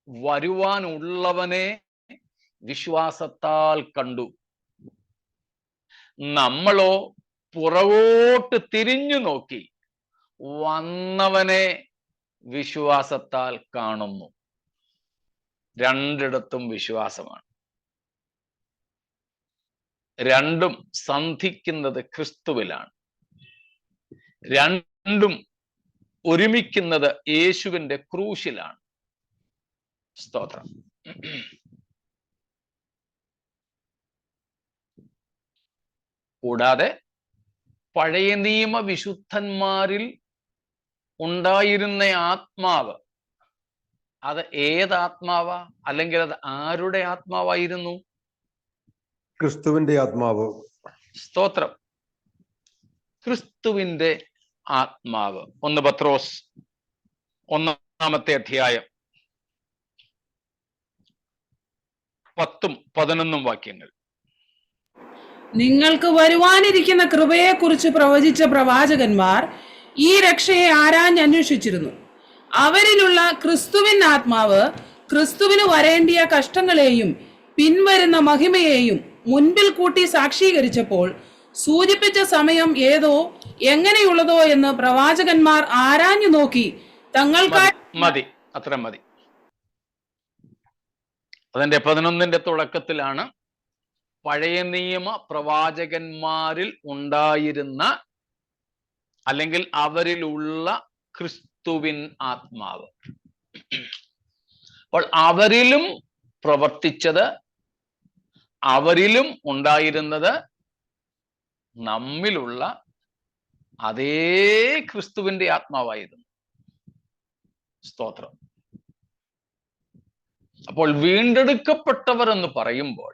വരുവാനുള്ളവനെ വിശ്വാസത്താൽ കണ്ടു. നമ്മളോ പുറകോട്ട് തിരിഞ്ഞു നോക്കി വന്നവനെ വിശ്വാസത്താൽ കാണുന്നു. രണ്ടിടത്തും വിശ്വാസമാണ്. രണ്ടും സന്ധിക്കുന്നത് ക്രിസ്തുവിലാണ്. രണ്ടും ഒരുമിക്കുന്നത് യേശുവിന്റെ ക്രൂശിലാണ്. സ്തോത്രം. കൂടാതെ പഴയ നിയമ വിശുദ്ധന്മാരിൽ ഉണ്ടായിരുന്ന ആത്മാവ്, അത് ഏതാത്മാവാ? അല്ലെങ്കിൽ അത് ആരുടെ ആത്മാവായിരുന്നു? ക്രിസ്തുവിന്റെ ആത്മാവ്. സ്തോത്രം. ക്രിസ്തുവിന്റെ ആത്മാവ്. 1 പത്രോസ് 1-ാമത്തെ അധ്യായം 10-11 വാക്യങ്ങൾ. നിങ്ങൾക്ക് വരുവാനിരിക്കുന്ന കൃപയെക്കുറിച്ച് പ്രവചിച്ച പ്രവാചകന്മാർ ഈ രക്ഷയെ ആരാഞ്ഞന്വേഷിച്ചിരുന്നു. അവരിലുള്ള ക്രിസ്തുവിൻ ആത്മാവ് ക്രിസ്തുവിന് വരേണ്ടിയ കഷ്ടങ്ങളെയും പിൻവരുന്ന മഹിമയെയും മുൻപിൽ കൂട്ടി സാക്ഷീകരിച്ചപ്പോൾ സൂചിപ്പിച്ച സമയം ഏതോ എങ്ങനെയുള്ളതോ എന്ന് പ്രവാചകന്മാർ ആരാഞ്ഞു നോക്കി തങ്ങൾക്കായി മതി, അത്ര മതി. അതിന്റെ 11-ന്റെ തുടക്കത്തിലാണ് പഴയ നിയമ പ്രവാചകന്മാരിൽ ഉണ്ടായിരുന്ന അല്ലെങ്കിൽ അവരിലുള്ള ക്രിസ്തുവിൻ ആത്മാവ്. അപ്പോൾ അവരിലും പ്രവർത്തിച്ചത്, അവരിലും ഉണ്ടായിരുന്നത് നമ്മിലുള്ള അതേ ക്രിസ്തുവിന്റെ ആത്മാവായിരുന്നു. സ്തോത്രം. അപ്പോൾ വീണ്ടെടുക്കപ്പെട്ടവർ എന്ന് പറയുമ്പോൾ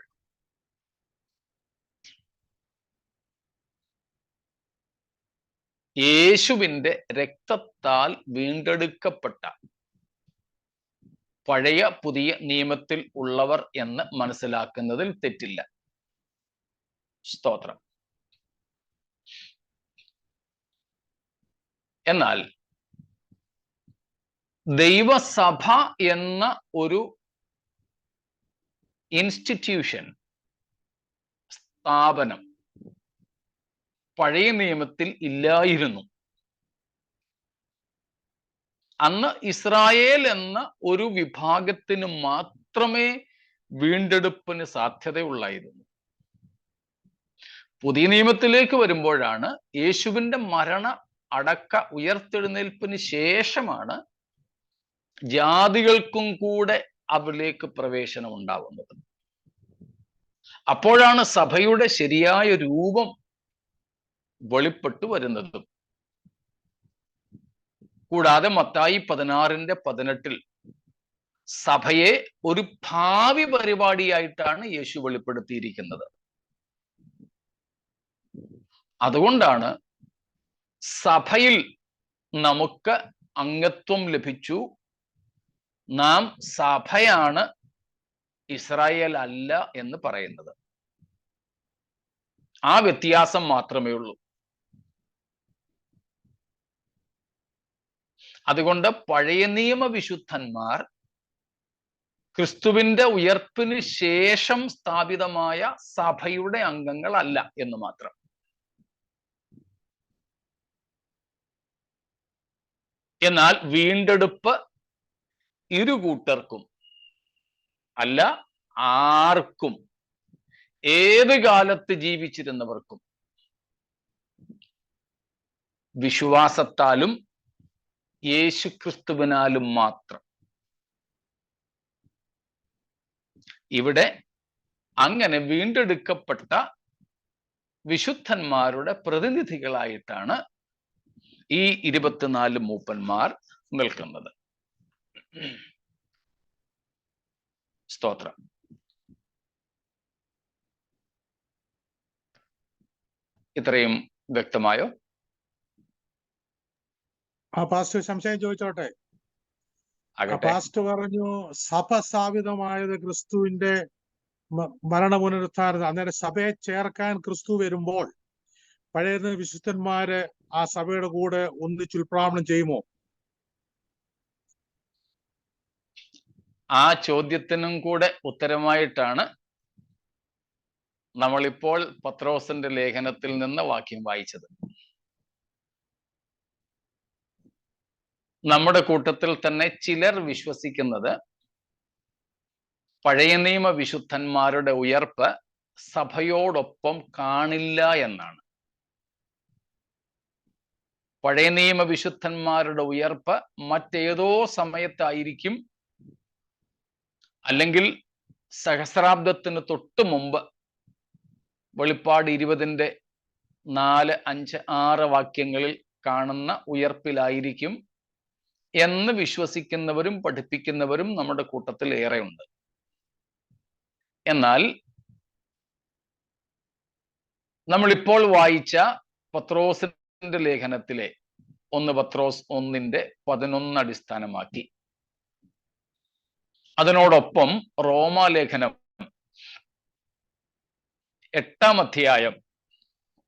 യേശുവിന്റെ രക്തത്താൽ വീണ്ടെടുക്കപ്പെട്ട പഴയ പുതിയ നിയമത്തിൽ ഉള്ളവർ എന്ന് മനസ്സിലാക്കുന്നതിൽ തെറ്റില്ല. സ്തോത്രം. എന്നാൽ ദൈവസഭ എന്ന ഒരു ഇൻസ്റ്റിറ്റ്യൂഷൻ, സ്ഥാപനം പഴയ നിയമത്തിൽ ഇല്ലായിരുന്നു. അന്ന് ഇസ്രായേൽ എന്ന ഒരു വിഭാഗത്തിന് മാത്രമേ വീണ്ടെടുപ്പിന് സാധ്യതയുള്ളായിരുന്നു. പുതിയ നിയമത്തിലേക്ക് വരുമ്പോഴാണ് യേശുവിന്റെ മരണ അടക്ക ഉയർത്തെഴുന്നേൽപ്പിന് ശേഷമാണ് ജാതികൾക്കും കൂടെ അവരിലേക്ക് പ്രവേശനം ഉണ്ടാവുന്നത്. അപ്പോഴാണ് സഭയുടെ ശരിയായ രൂപം വെളിപ്പെട്ടു വരുന്നതും. കൂടാതെ മത്തായി 16:18 സഭയെ ഒരു ഭാവി പരിപാടിയായിട്ടാണ് യേശു വെളിപ്പെടുത്തിയിരിക്കുന്നത്. അതുകൊണ്ടാണ് സഭയിൽ നമുക്ക് അംഗത്വം ലഭിച്ചു, നാം സഭയാണ്, ഇസ്രായേൽ അല്ല എന്ന് പറയുന്നത്. ആ വ്യത്യാസം മാത്രമേ ഉള്ളൂ. അതുകൊണ്ട് പഴയ നിയമ വിശുദ്ധന്മാർ ക്രിസ്തുവിന്റെ ഉയർപ്പിന് ശേഷം സ്ഥാപിതമായ സഭയുടെ അംഗങ്ങളല്ല എന്ന് മാത്രം. എന്നാൽ വീണ്ടെടുപ്പ് ഇരു കൂട്ടർക്കും അല്ല, ആർക്കും, ഏത് കാലത്ത് ജീവിച്ചിരുന്നവർക്കും വിശ്വാസത്താലും യേശുക്രിസ്തുവിനാലും മാത്രം. ഇവിടെ അങ്ങനെ വീണ്ടെടുക്കപ്പെട്ട വിശുദ്ധന്മാരുടെ പ്രതിനിധികളായിട്ടാണ് ഈ 24 മൂപ്പന്മാർ നിൽക്കുന്നത്. സ്തോത്രം. ഇത്രയും വ്യക്തമായോ? പാസ്റ്റർ സംശയം ചോദിച്ചോട്ടെ? പാസ്റ്റർ പറഞ്ഞു സഭ സ്ഥാപിതമായത് ക്രിസ്തുവിന്റെ മരണപുനരുത്ഥാനം. അന്നേരം സഭയെ ചേർക്കാൻ ക്രിസ്തു വരുമ്പോൾ പഴയ വിശുദ്ധന്മാര് ആ സഭയുടെ കൂടെ ഒന്നിച്ചുൽപ്രാവണം ചെയ്യുമോ? ആ ചോദ്യത്തിനും കൂടെ ഉത്തരമായിട്ടാണ് നമ്മളിപ്പോൾ പത്രോസിന്റെ ലേഖനത്തിൽ നിന്ന് വാക്യം വായിച്ചത്. നമ്മുടെ കൂട്ടത്തിൽ തന്നെ ചിലർ വിശ്വസിക്കുന്നത് പഴയ നിയമ വിശുദ്ധന്മാരുടെ ഉയർപ്പ് സഭയോടൊപ്പം കാണില്ല എന്നാണ്. പഴയ നിയമ വിശുദ്ധന്മാരുടെ ഉയർപ്പ് മറ്റേതോ സമയത്തായിരിക്കും, അല്ലെങ്കിൽ സഹസ്രാബ്ദത്തിന് തൊട്ട് മുമ്പ് വെളിപ്പാട് 20:4, 5, 6 വാക്യങ്ങളിൽ കാണുന്ന ഉയർപ്പിലായിരിക്കും എന്ന് വിശ്വസിക്കുന്നവരും പഠിപ്പിക്കുന്നവരും നമ്മുടെ കൂട്ടത്തിൽ ഏറെയുണ്ട്. എന്നാൽ നമ്മളിപ്പോൾ വായിച്ച പത്രോസിന്റെ ലേഖനത്തിലെ 1 പത്രോസ് 1:11 അടിസ്ഥാനമാക്കി. അതിനോടൊപ്പം റോമാലേഖനം 8-ാം അധ്യായം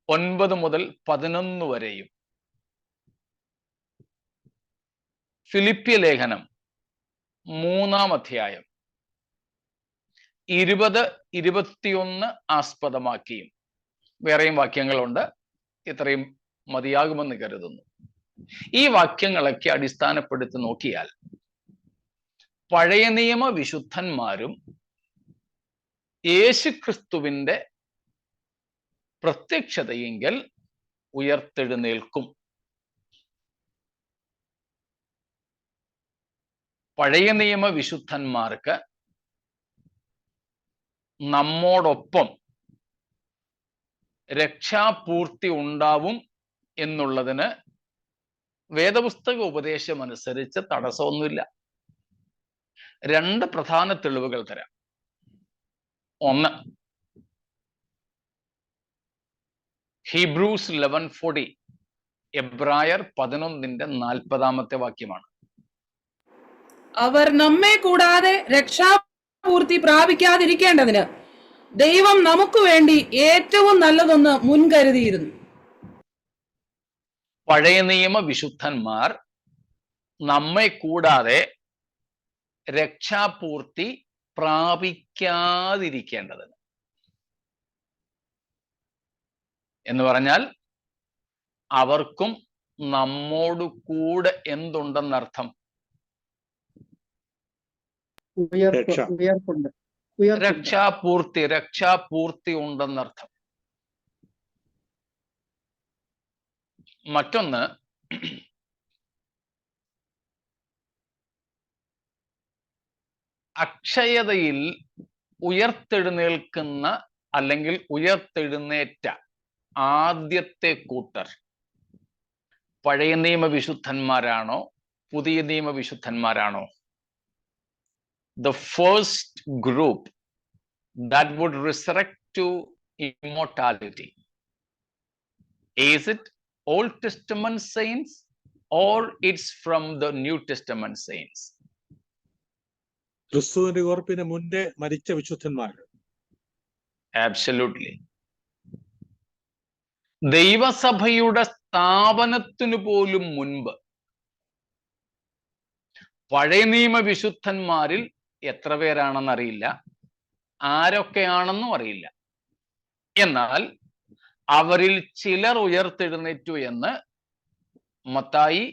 9 മുതൽ 11 വരെയും, ഫിലിപ്പിയ ലേഖനം 3-ാം അധ്യായം 20-21 ആസ്പദമാക്കിയും, വേറെയും വാക്യങ്ങളുണ്ട്, ഇത്രയും മതിയാകുമെന്ന് കരുതുന്നു. ഈ വാക്യങ്ങളൊക്കെ അടിസ്ഥാനപ്പെടുത്തി നോക്കിയാൽ പഴയ നിയമ വിശുദ്ധന്മാരും യേശുക്രിസ്തുവിന്റെ പ്രത്യക്ഷതയെങ്കിൽ ഉയർത്തെഴുന്നേൽക്കും. പഴയ നിയമ വിശുദ്ധന്മാർക്ക് നമ്മോടൊപ്പം രക്ഷാപൂർത്തി ഉണ്ടാവും എന്നുള്ളതിന് വേദപുസ്തക ഉപദേശം അനുസരിച്ച് തടസ്സമൊന്നുമില്ല. 2 പ്രധാന തെളിവുകൾ തരാം. ഒന്ന്, ഹീബ്രൂസ് 11:40, എബ്രായർ 11:40 വാക്യമാണ്. അവർ നമ്മെ കൂടാതെ രക്ഷാപൂർത്തി പ്രാപിക്കാതിരിക്കേണ്ടതിന് ദൈവം നമുക്ക് വേണ്ടി ഏറ്റവും നല്ലതൊന്ന് മുൻകരുതിയിരുന്നു. പഴയ നിയമ വിശുദ്ധന്മാർ നമ്മെ കൂടാതെ രക്ഷാപൂർത്തി പ്രാപിക്കാതിരിക്കേണ്ടതിന് എന്ന് പറഞ്ഞാൽ അവർക്കും നമ്മോട് കൂടെ എന്തുണ്ടെന്നർത്ഥം? ഉയർപ്പുണ്ട്. രക്ഷാപൂർത്തി ഉണ്ടെന്നർത്ഥം. മറ്റൊന്ന്, അക്ഷയതയിൽ ഉയർത്തെഴുന്നേൽക്കുന്ന അല്ലെങ്കിൽ ഉയർത്തെഴുന്നേറ്റ ആദ്യത്തെ കൂട്ടർ പഴയ നിയമ വിശുദ്ധന്മാരാണോ പുതിയ നിയമ വിശുദ്ധന്മാരാണോ? The first group that would resurrect to immortality, is it Old Testament saints or it's from the New Testament saints? ക്രിസ്തുവിന്റെ ഉയർപ്പിന് മുന്നേ മരിച്ച വിശുദ്ധന്മാർ. Absolutely. ദൈവസഭയുടെ സ്ഥാപനത്തിനു പോലും മുൻപ് പഴയ നിയമ വിശുദ്ധന്മാരിൽ എത്ര പേരാണെന്നറിയില്ല, ആരൊക്കെയാണെന്നും അറിയില്ല. എന്നാൽ അവരിൽ ചിലർ ഉയർത്തെഴുന്നേറ്റു എന്ന് മത്തായി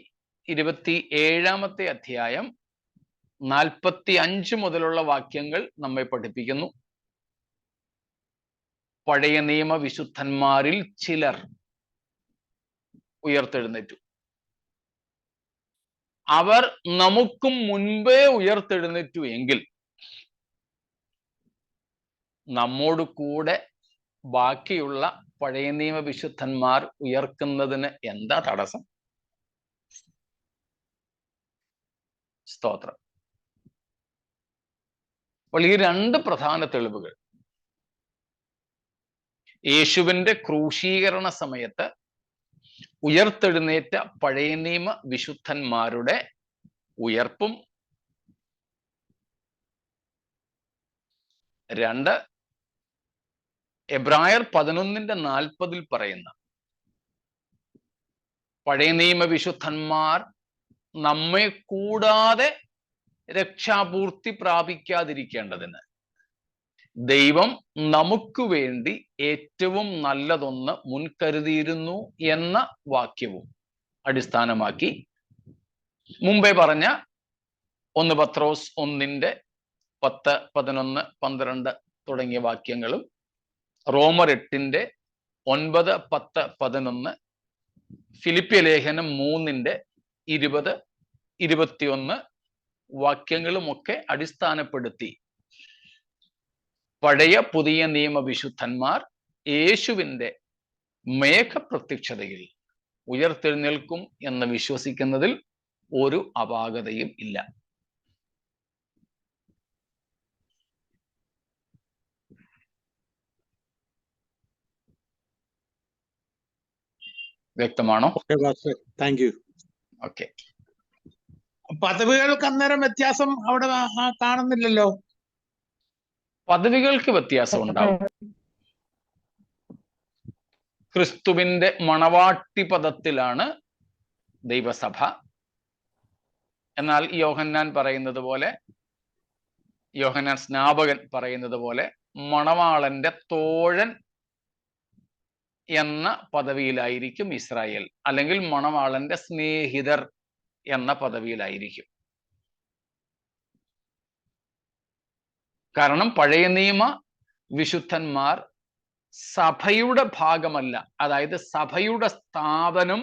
27-ാമത്തെ അധ്യായം 45 മുതലുള്ള വാക്യങ്ങൾ നമ്മെ പഠിപ്പിക്കുന്നു. പഴയ നിയമ വിശുദ്ധന്മാരിൽ ചിലർ ഉയർത്തെഴുന്നേറ്റു. അവർ നമുക്കും മുൻപേ ഉയർത്തെഴുന്നേറ്റു എങ്കിൽ നമ്മോട് കൂടെ ബാക്കിയുള്ള പഴയ നിയമ വിശുദ്ധന്മാർ ഉയർക്കുന്നതിന് എന്താ തടസ്സം? സ്തോത്രം. അപ്പോൾ ഈ 2 പ്രധാന തെളിവുകൾ യേശുവിന്റെ ക്രൂശീകരണ സമയത്ത് ഉയർത്തെഴുന്നേറ്റ പഴയ നിയമ വിശുദ്ധന്മാരുടെ ഉയർപ്പും, 2 എബ്രായർ 11:40 പറയുന്ന പഴയ നിയമ വിശുദ്ധന്മാർ നമ്മെ കൂടാതെ രക്ഷാപൂർത്തി പ്രാപിക്കാതിരിക്കേണ്ടതിന് ദൈവം നമുക്ക് വേണ്ടി ഏറ്റവും നല്ലതൊന്ന് മുൻകരുതിയിരുന്നു എന്ന വാക്യവും അടിസ്ഥാനമാക്കി മുമ്പേ പറഞ്ഞ 1 പത്രോസ് 1:10, 11, 12 തുടങ്ങിയ വാക്യങ്ങളും, റോമർ 8:9, 10, 11, ഫിലിപ്പിയ ലേഖനം 3:20, 21 വാക്യങ്ങളുമൊക്കെ അടിസ്ഥാനപ്പെടുത്തി പഴയ പുതിയ നിയമ വിശുദ്ധന്മാർ യേശുവിന്റെ മേഘപ്രത്യക്ഷതയിൽ ഉയർത്തെഴുന്നേൽക്കും എന്ന് വിശ്വസിക്കുന്നതിൽ ഒരു അപാകതയും ഇല്ല. വ്യക്തമാണോ? Thank you. ഓക്കെ. പദവികൾക്ക് അന്നേരം വ്യത്യാസം അവിടെ കാണുന്നില്ലല്ലോ. പദവികൾക്ക് വ്യത്യാസം ഉണ്ടാവും. ക്രിസ്തുവിന്റെ മണവാട്ടി പദത്തിലാണ് ദൈവസഭ. എന്നാൽ യോഹന്നാൻ പറയുന്നത് പോലെ, യോഹന്നാൻ സ്നാപകൻ പറയുന്നത് പോലെ മണവാളന്റെ തോഴൻ എന്ന പദവിയിലായിരിക്കും ഇസ്രായേൽ, അല്ലെങ്കിൽ മണവാളന്റെ സ്നേഹിതർ എന്ന പദവിയിലായിരിക്കും. കാരണം പഴയ നിയമ വിശുദ്ധന്മാർ സഭയുടെ ഭാഗമല്ല. അതായത് സഭയുടെ സ്ഥാപനം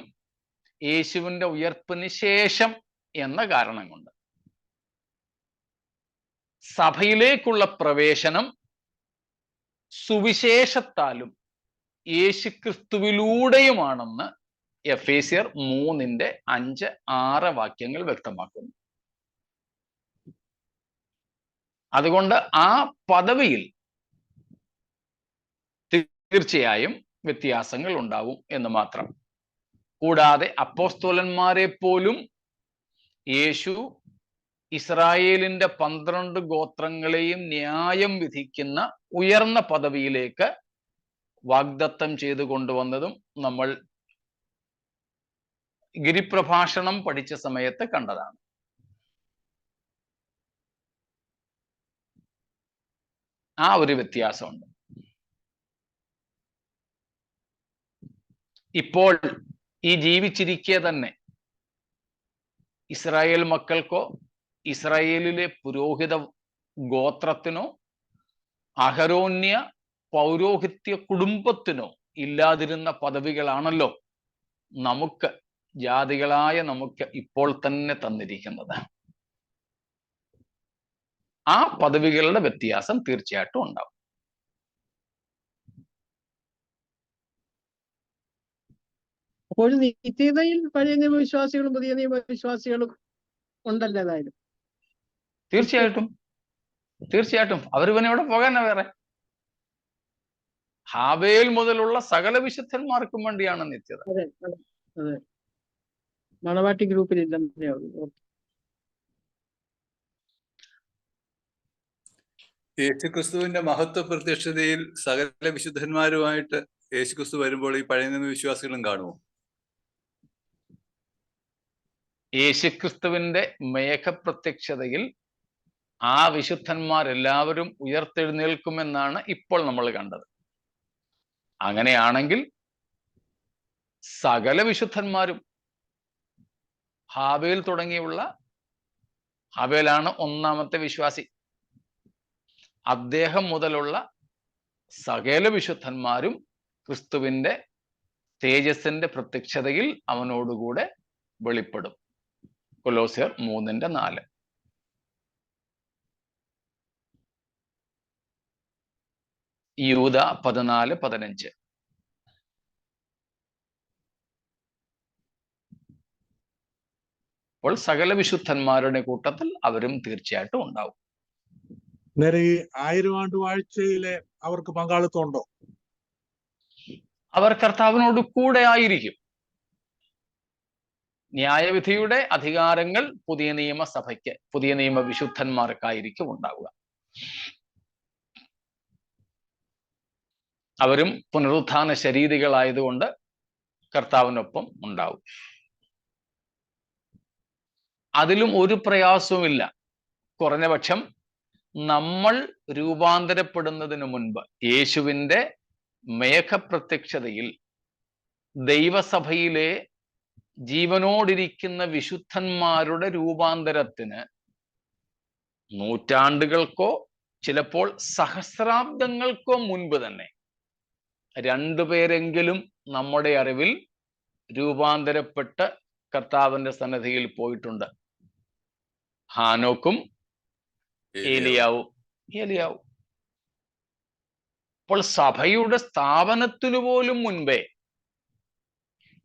യേശുവിന്റെ ഉയർപ്പിന് ശേഷം എന്ന കാരണം കൊണ്ട് സഭയിലേക്കുള്ള പ്രവേശനം സുവിശേഷത്താലും യേശുക്രിസ്തുവിലൂടെയുമാണെന്ന് എഫേസ്യർ 3:5-6 വാക്യങ്ങൾ വ്യക്തമാക്കുന്നു. അതുകൊണ്ട് ആ പദവിയിൽ തീർച്ചയായും വ്യത്യാസങ്ങൾ ഉണ്ടാവും എന്ന് മാത്രം. കൂടാതെ അപ്പോസ്തലന്മാരെ പോലും യേശു ഇസ്രായേലിന്റെ 12 ഗോത്രങ്ങളെയും ന്യായം വിധിക്കുന്ന ഉയർന്ന പദവിയിലേക്ക് വാഗ്ദത്തം ചെയ്തു കൊണ്ടുവന്നതും നമ്മൾ ഗിരിപ്രഭാഷണം പഠിച്ച സമയത്ത് കണ്ടതാണ്. ആ ഒരു വ്യത്യാസമുണ്ട്. ഇപ്പോൾ ഈ ജീവിച്ചിരിക്കെ തന്നെ ഇസ്രായേൽ മക്കൾക്കോ ഇസ്രായേലിലെ പുരോഹിത ഗോത്രത്തിനോ അഹരോന്യ പൗരോഹിത്യ കുടുംബത്തിനോ ഇല്ലാതിരുന്ന പദവികളാണല്ലോ നമുക്ക്, ജാതികളായ നമുക്ക് ഇപ്പോൾ തന്നെ തന്നിരിക്കുന്നത്. ആ പദവികളുടെ വ്യത്യാസം തീർച്ചയായിട്ടും ഉണ്ടാവും. അപ്പോൾ നിത്യതയിൽ പഴയ നിയമവിശ്വാസികളും പുതിയ നിയമവിശ്വാസികളും ഉണ്ടല്ലോ ഏതായാലും. തീർച്ചയായിട്ടും തീർച്ചയായിട്ടും. അവർ പിന്നെ എവിടെ പോകാനാ വേറെ? ഹാബേൽ മുതലുള്ള സകല വിശുദ്ധന്മാർക്കും വേണ്ടിയാണ് നിത്യത. അതെ അതെ അതെ. മണവാട്ടി ഗ്രൂപ്പിൽ ഇല്ലെന്നേ ഉള്ളൂ. യേശുക്രിസ്തുവിന്റെ മഹത്വ പ്രത്യക്ഷതയിൽ സകല വിശുദ്ധന്മാരുമായിട്ട് യേശുക്രിസ്തു വരുമ്പോൾ ഈ പഴയ നിയമ വിശ്വാസികളും കാണുമോ? യേശുക്രിസ്തുവിന്റെ മേഘപ്രത്യക്ഷതയിൽ ആ വിശുദ്ധന്മാരെല്ലാവരും ഉയർത്തെഴുന്നേൽക്കുമെന്നാണ് ഇപ്പോൾ നമ്മൾ കണ്ടത്. അങ്ങനെയാണെങ്കിൽ സകല വിശുദ്ധന്മാരും, ഹാബേൽ തുടങ്ങിയുള്ള, ഹാബേലാണ് ഒന്നാമത്തെ വിശ്വാസി, അദ്ദേഹം മുതലുള്ള സകല വിശുദ്ധന്മാരും ക്രിസ്തുവിന്റെ തേജസ്സിന്റെ പ്രത്യക്ഷതയിൽ അവനോടുകൂടെ വെളിപ്പെടും. കൊലോസ്യർ 3:4. യൂദ 14:15. അപ്പോൾ സകല വിശുദ്ധന്മാരുടെ കൂട്ടത്തിൽ അവരും തീർച്ചയായിട്ടും ഉണ്ടാവും. നേരെ ഈ 1000 ആണ്ട് വാഴ്ചയിലെ അവർക്ക് പങ്കാളിത്തം ഉണ്ടോ? അവർ കർത്താവിനോട് കൂടെ ആയിരിക്കും. ന്യായവിധിയുടെ അധികാരങ്ങൾ പുതിയ നിയമസഭയ്ക്ക്, പുതിയ നിയമ വിശുദ്ധന്മാർക്കായിരിക്കും ഉണ്ടാവുക. അവരും പുനരുത്ഥാന ശരീരികളായതുകൊണ്ട് കർത്താവിനൊപ്പം ഉണ്ടാവും. അതിലും ഒരു പ്രയാസവുമില്ല. കുറഞ്ഞപക്ഷം നമ്മൾ രൂപാന്തരപ്പെടുന്നതിന് മുൻപ് യേശുവിൻ്റെ മേഘപ്രത്യക്ഷതയിൽ ദൈവസഭയിലെ ജീവനോടിരിക്കുന്ന വിശുദ്ധന്മാരുടെ രൂപാന്തരത്തിന് നൂറ്റാണ്ടുകൾക്കോ ചിലപ്പോൾ സഹസ്രാബ്ദങ്ങൾക്കോ മുൻപ് തന്നെ 2 പേരെങ്കിലും നമ്മുടെ അറിവിൽ രൂപാന്തരപ്പെട്ട് കർത്താവിന്റെ സന്നിധിയിൽ പോയിട്ടുണ്ട്. ഹാനോക്കും ഏലിയാവും. അപ്പോൾ സഭയുടെ സ്ഥാപനത്തിനു പോലും മുൻപേ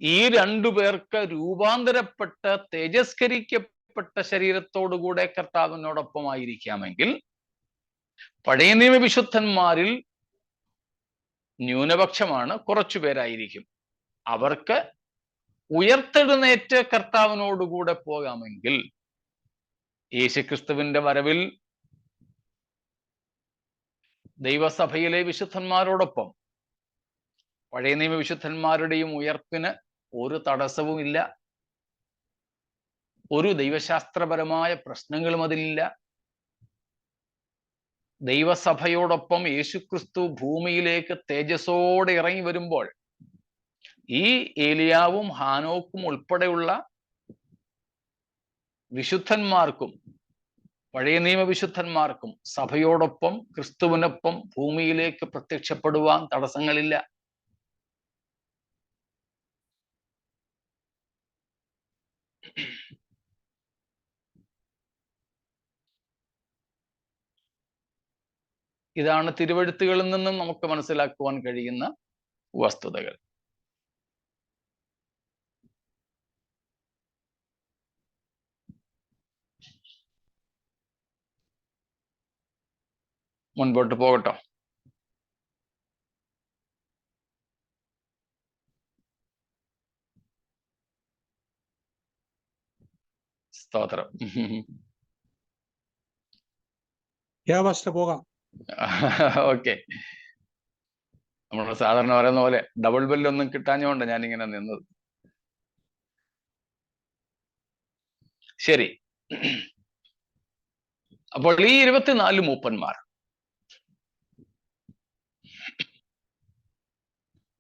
ഈ 2 പേർക്ക് രൂപാന്തരപ്പെട്ട് തേജസ്കരിക്കപ്പെട്ട ശരീരത്തോടുകൂടെ കർത്താവിനോടൊപ്പം ആയിരിക്കാമെങ്കിൽ പഴയ നിയമ വിശുദ്ധന്മാരിൽ ന്യൂനപക്ഷമാണ്, കുറച്ചു പേരായിരിക്കും. അവർക്ക് ഉയർത്തെഴുന്നേറ്റ് കർത്താവിനോടുകൂടെ പോകാമെങ്കിൽ യേശുക്രിസ്തുവിന്റെ വരവിൽ ദൈവസഭയിലെ വിശുദ്ധന്മാരോടൊപ്പം പഴയ നിയമ വിശുദ്ധന്മാരുടെയും ഉയർപ്പിന് ഒരു തടസ്സവുമില്ല. ഒരു ദൈവശാസ്ത്രപരമായ പ്രശ്നങ്ങളും അതിലില്ല. ദൈവസഭയോടൊപ്പം യേശുക്രിസ്തു ഭൂമിയിലേക്ക് തേജസ്സോടെ ഇറങ്ങി വരുമ്പോൾ ഈ ഏലിയാവും ഹാനോക്കും ഉൾപ്പെടെയുള്ള വിശുദ്ധന്മാർക്കും പഴയ നിയമ വിശുദ്ധന്മാർക്കും സഭയോടൊപ്പം ക്രിസ്തുവിനൊപ്പം ഭൂമിയിലേക്ക് പ്രത്യക്ഷപ്പെടുവാൻ തടസ്സങ്ങളില്ല. ഇതാണ് തിരുവെഴുത്തുകളിൽ നിന്നും നമുക്ക് മനസ്സിലാക്കുവാൻ കഴിയുന്ന വസ്തുതകൾ. മുൻപോട്ട് പോകട്ടോ. സ്തോത്രം. പോകാം. ഓക്കെ. നമ്മൾ സാധാരണ പറയുന്ന പോലെ ഡബിൾ ബെല്ലൊന്നും കിട്ടാഞ്ഞോണ്ട് ഞാനിങ്ങനെ നിന്നത്. ശരി. അപ്പോൾ ഈ 24 മൂപ്പന്മാർ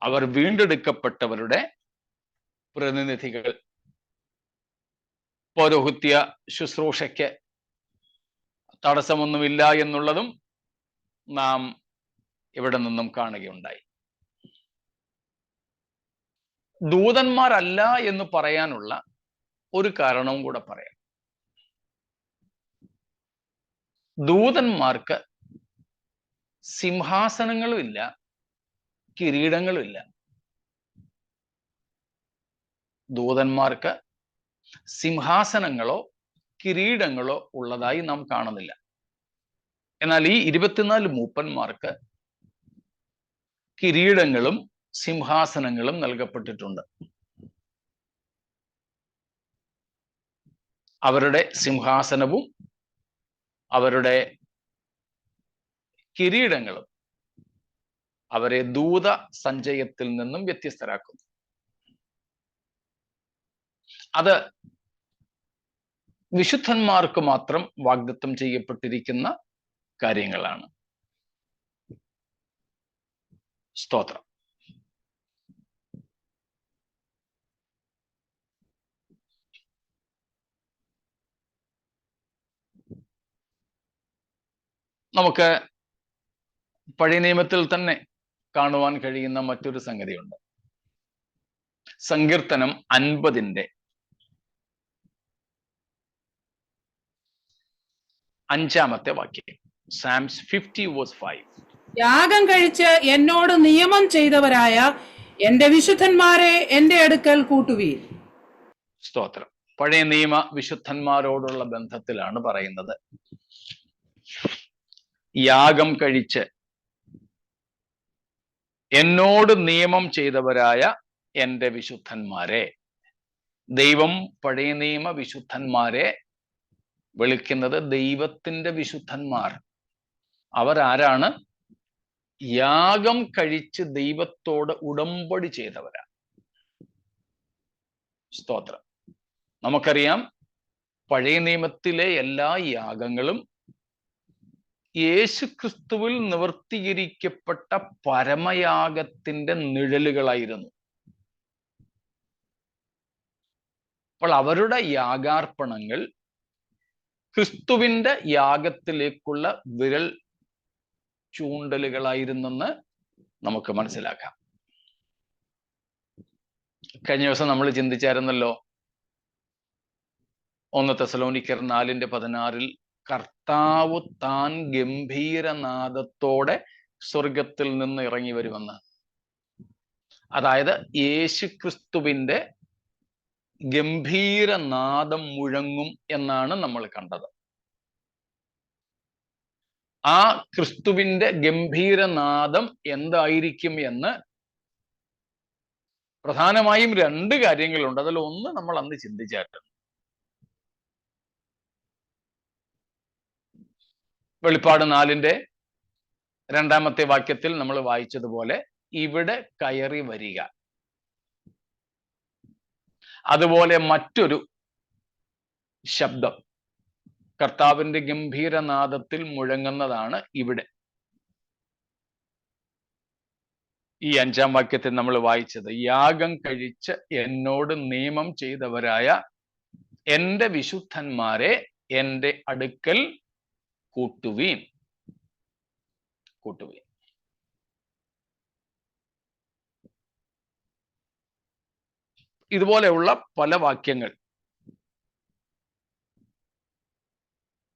അവർ വീണ്ടെടുക്കപ്പെട്ടവരുടെ പ്രതിനിധികൾ. പൗരോഹിത്യ ശുശ്രൂഷയ്ക്ക് തടസ്സമൊന്നുമില്ല എന്നുള്ളതും നാം ഇവിടെ നിന്നും കാണുകയുണ്ടായി. ദൂതന്മാരല്ല എന്ന് പറയാനുള്ള ഒരു കാരണവും കൂടെ പറയാം. ദൂതന്മാർക്ക് സിംഹാസനങ്ങളുമില്ല, കിരീടങ്ങളുമില്ല. ദൂതന്മാർക്ക് സിംഹാസനങ്ങളോ കിരീടങ്ങളോ ഉള്ളതായി നാം കാണുന്നില്ല. എന്നാൽ ഈ 24 മൂപ്പന്മാർക്ക് കിരീടങ്ങളും സിംഹാസനങ്ങളും നൽകപ്പെട്ടിട്ടുണ്ട്. അവരുടെ സിംഹാസനവും അവരുടെ കിരീടങ്ങളും അവരെ ദൂത സഞ്ചയത്തിൽ നിന്നും വ്യത്യസ്തരാക്കുന്നു. അത് വിശുദ്ധന്മാർക്ക് മാത്രം വാഗ്ദത്തം ചെയ്യപ്പെട്ടിരിക്കുന്ന കാര്യങ്ങളാണ്. സ്തോത്രം. നമുക്ക് പഴയ നിയമത്തിൽ തന്നെ കാണുവാൻ കഴിയുന്ന മറ്റൊരു സംഗതിയുണ്ട്. സങ്കീർത്തനം 50 5-ാമത്തെ വാക്യം. സാംസ് 50:5. യാഗം കഴിച്ച് എന്നോട് നിയമം ചെയ്തവരായ എന്റെ വിശുദ്ധന്മാരെ എന്റെ അടുക്കൽ കൂട്ടുവീർ. സ്തോത്രം. പഴയ നിയമ വിശുദ്ധന്മാരോടുള്ള ബന്ധത്തിലാണ് പറയുന്നത്. യാഗം കഴിച്ച് എന്നോട് നിയമം ചെയ്തവരായ എൻ്റെ വിശുദ്ധന്മാരെ. ദൈവം പഴയ നിയമ വിശുദ്ധന്മാരെ വിളിക്കുന്നത് ദൈവത്തിന്റെ വിശുദ്ധന്മാർ. അവരാരാണ്? യാഗം കഴിച്ച് ദൈവത്തോട് ഉടമ്പടി ചെയ്തവരാണ്. സ്തോത്രം. നമുക്കറിയാം, പഴയ നിയമത്തിലെ എല്ലാ യാഗങ്ങളും യേശുക്രിസ്തുവിൽ നിവർത്തീകരിക്കപ്പെട്ട പരമയാഗത്തിന്റെ നിഴലുകളായിരുന്നു. അപ്പോൾ അവരുടെ യാഗാർപ്പണങ്ങൾ ക്രിസ്തുവിന്റെ യാഗത്തിലേക്കുള്ള വിരൽ ചൂണ്ടലുകളായിരുന്നെന്ന് നമുക്ക് മനസ്സിലാക്കാം. കഴിഞ്ഞ ദിവസം നമ്മൾ ചിന്തിച്ചായിരുന്നല്ലോ, 1 തെസ്സലോനിക്കർ 4:16 കർത്താവ് താൻ ഗംഭീരനാദത്തോടെ സ്വർഗത്തിൽ നിന്ന് ഇറങ്ങി വരുമെന്ന്. അതായത് യേശുക്രിസ്തുവിന്റെ ഗംഭീരനാദം മുഴങ്ങും എന്നാണ് നമ്മൾ കണ്ടത്. ആ ക്രിസ്തുവിന്റെ ഗംഭീരനാദം എന്തായിരിക്കും എന്ന് പ്രധാനമായും 2 കാര്യങ്ങളുണ്ട്. അതിൽ ഒന്ന് നമ്മൾ അന്ന് ചിന്തിച്ചായിരുന്നു. വെളിപ്പാട് 4-ന്റെ 2-ാമത്തെ വാക്യത്തിൽ നമ്മൾ വായിച്ചതുപോലെ ഇവിടെ കയറി വരിക. അതുപോലെ മറ്റൊരു ശബ്ദം കർത്താവിന്റെ ഗംഭീരനാദത്തിൽ മുഴങ്ങുന്നതാണ് ഇവിടെ. ഈ 5-ാം വാക്യത്തിൽ നമ്മൾ വായിച്ചത്, യാഗം കഴിച്ച് എന്നോട് നിയമം ചെയ്തവരായ എൻ്റെ വിശുദ്ധന്മാരെ എൻ്റെ അടുക്കൽ കൂട്ടുവീൻ. ഇതുപോലെയുള്ള പല വാക്യങ്ങൾ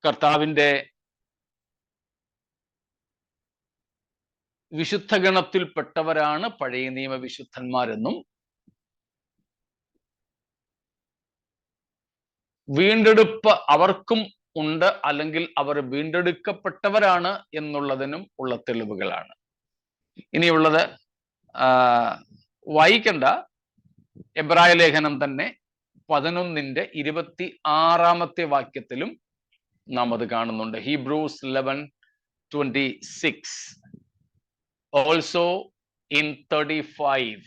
കർത്താവിന്റെ വിശുദ്ധ ഗണത്തിൽപ്പെട്ടവരാണ് പഴയ നിയമ വിശുദ്ധന്മാരെന്നും വീണ്ടെടുപ്പ് അവർക്കും ഉണ്ട്, അല്ലെങ്കിൽ അവർ വീണ്ടെടുക്കപ്പെട്ടവരാണ് എന്നുള്ളതിനും ഉള്ള തെളിവുകളാണ്. ഇനിയുള്ളത് വായിക്കണ്ട, എബ്രായ ലേഖനം തന്നെ 11-ന്റെ 26-ാമത്തെ വാക്യത്തിലും നാം അത് കാണുന്നുണ്ട്. ഹീബ്രൂസ് 11:26, ഓൾസോ ഇൻ 35,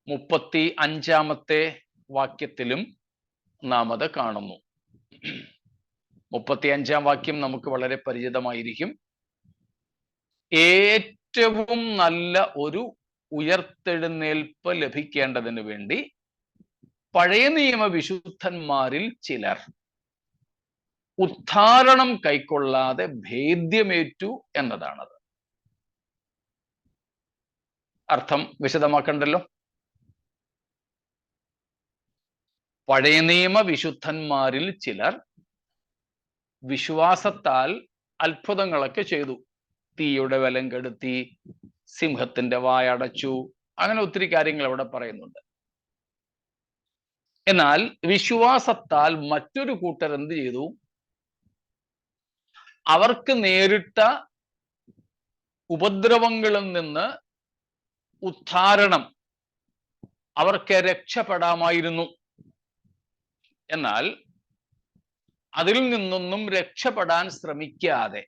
35-ാമത്തെ വാക്യത്തിലും നാം അത് കാണുന്നു. 35-ാം വാക്യം നമുക്ക് വളരെ പരിചിതമായിരിക്കും. ഏറ്റവും നല്ല ഒരു ഉയർത്തെഴുന്നേൽപ്പ് ലഭിക്കേണ്ടതിന് വേണ്ടി പഴയ നിയമ വിശുദ്ധന്മാരിൽ ചിലർ ഉദ്ധാരണം കൈക്കൊള്ളാതെ ഭേദ്യമേറ്റു എന്നതാണത്. അർത്ഥം വിശദമാക്കണ്ടല്ലോ. പഴയ നിയമ വിശുദ്ധന്മാരിൽ ചിലർ വിശ്വാസത്താൽ അത്ഭുതങ്ങളൊക്കെ ചെയ്തു. തീയുടെ ബലം കെടുത്തി, സിംഹത്തിന്റെ വായടച്ചു, അങ്ങനെ ഒത്തിരി കാര്യങ്ങൾ അവിടെ പറയുന്നുണ്ട്. എന്നാൽ വിശ്വാസത്താൽ മറ്റൊരു കൂട്ടർ എന്ത് ചെയ്തു? അവർക്ക് നേരിട്ട ഉപദ്രവങ്ങളിൽ നിന്ന് ഉദ്ധാരണം, അവർക്ക് രക്ഷപ്പെടാമായിരുന്നു. എന്നാൽ അതിൽ നിന്നൊന്നും രക്ഷപ്പെടാൻ ശ്രമിക്കാതെ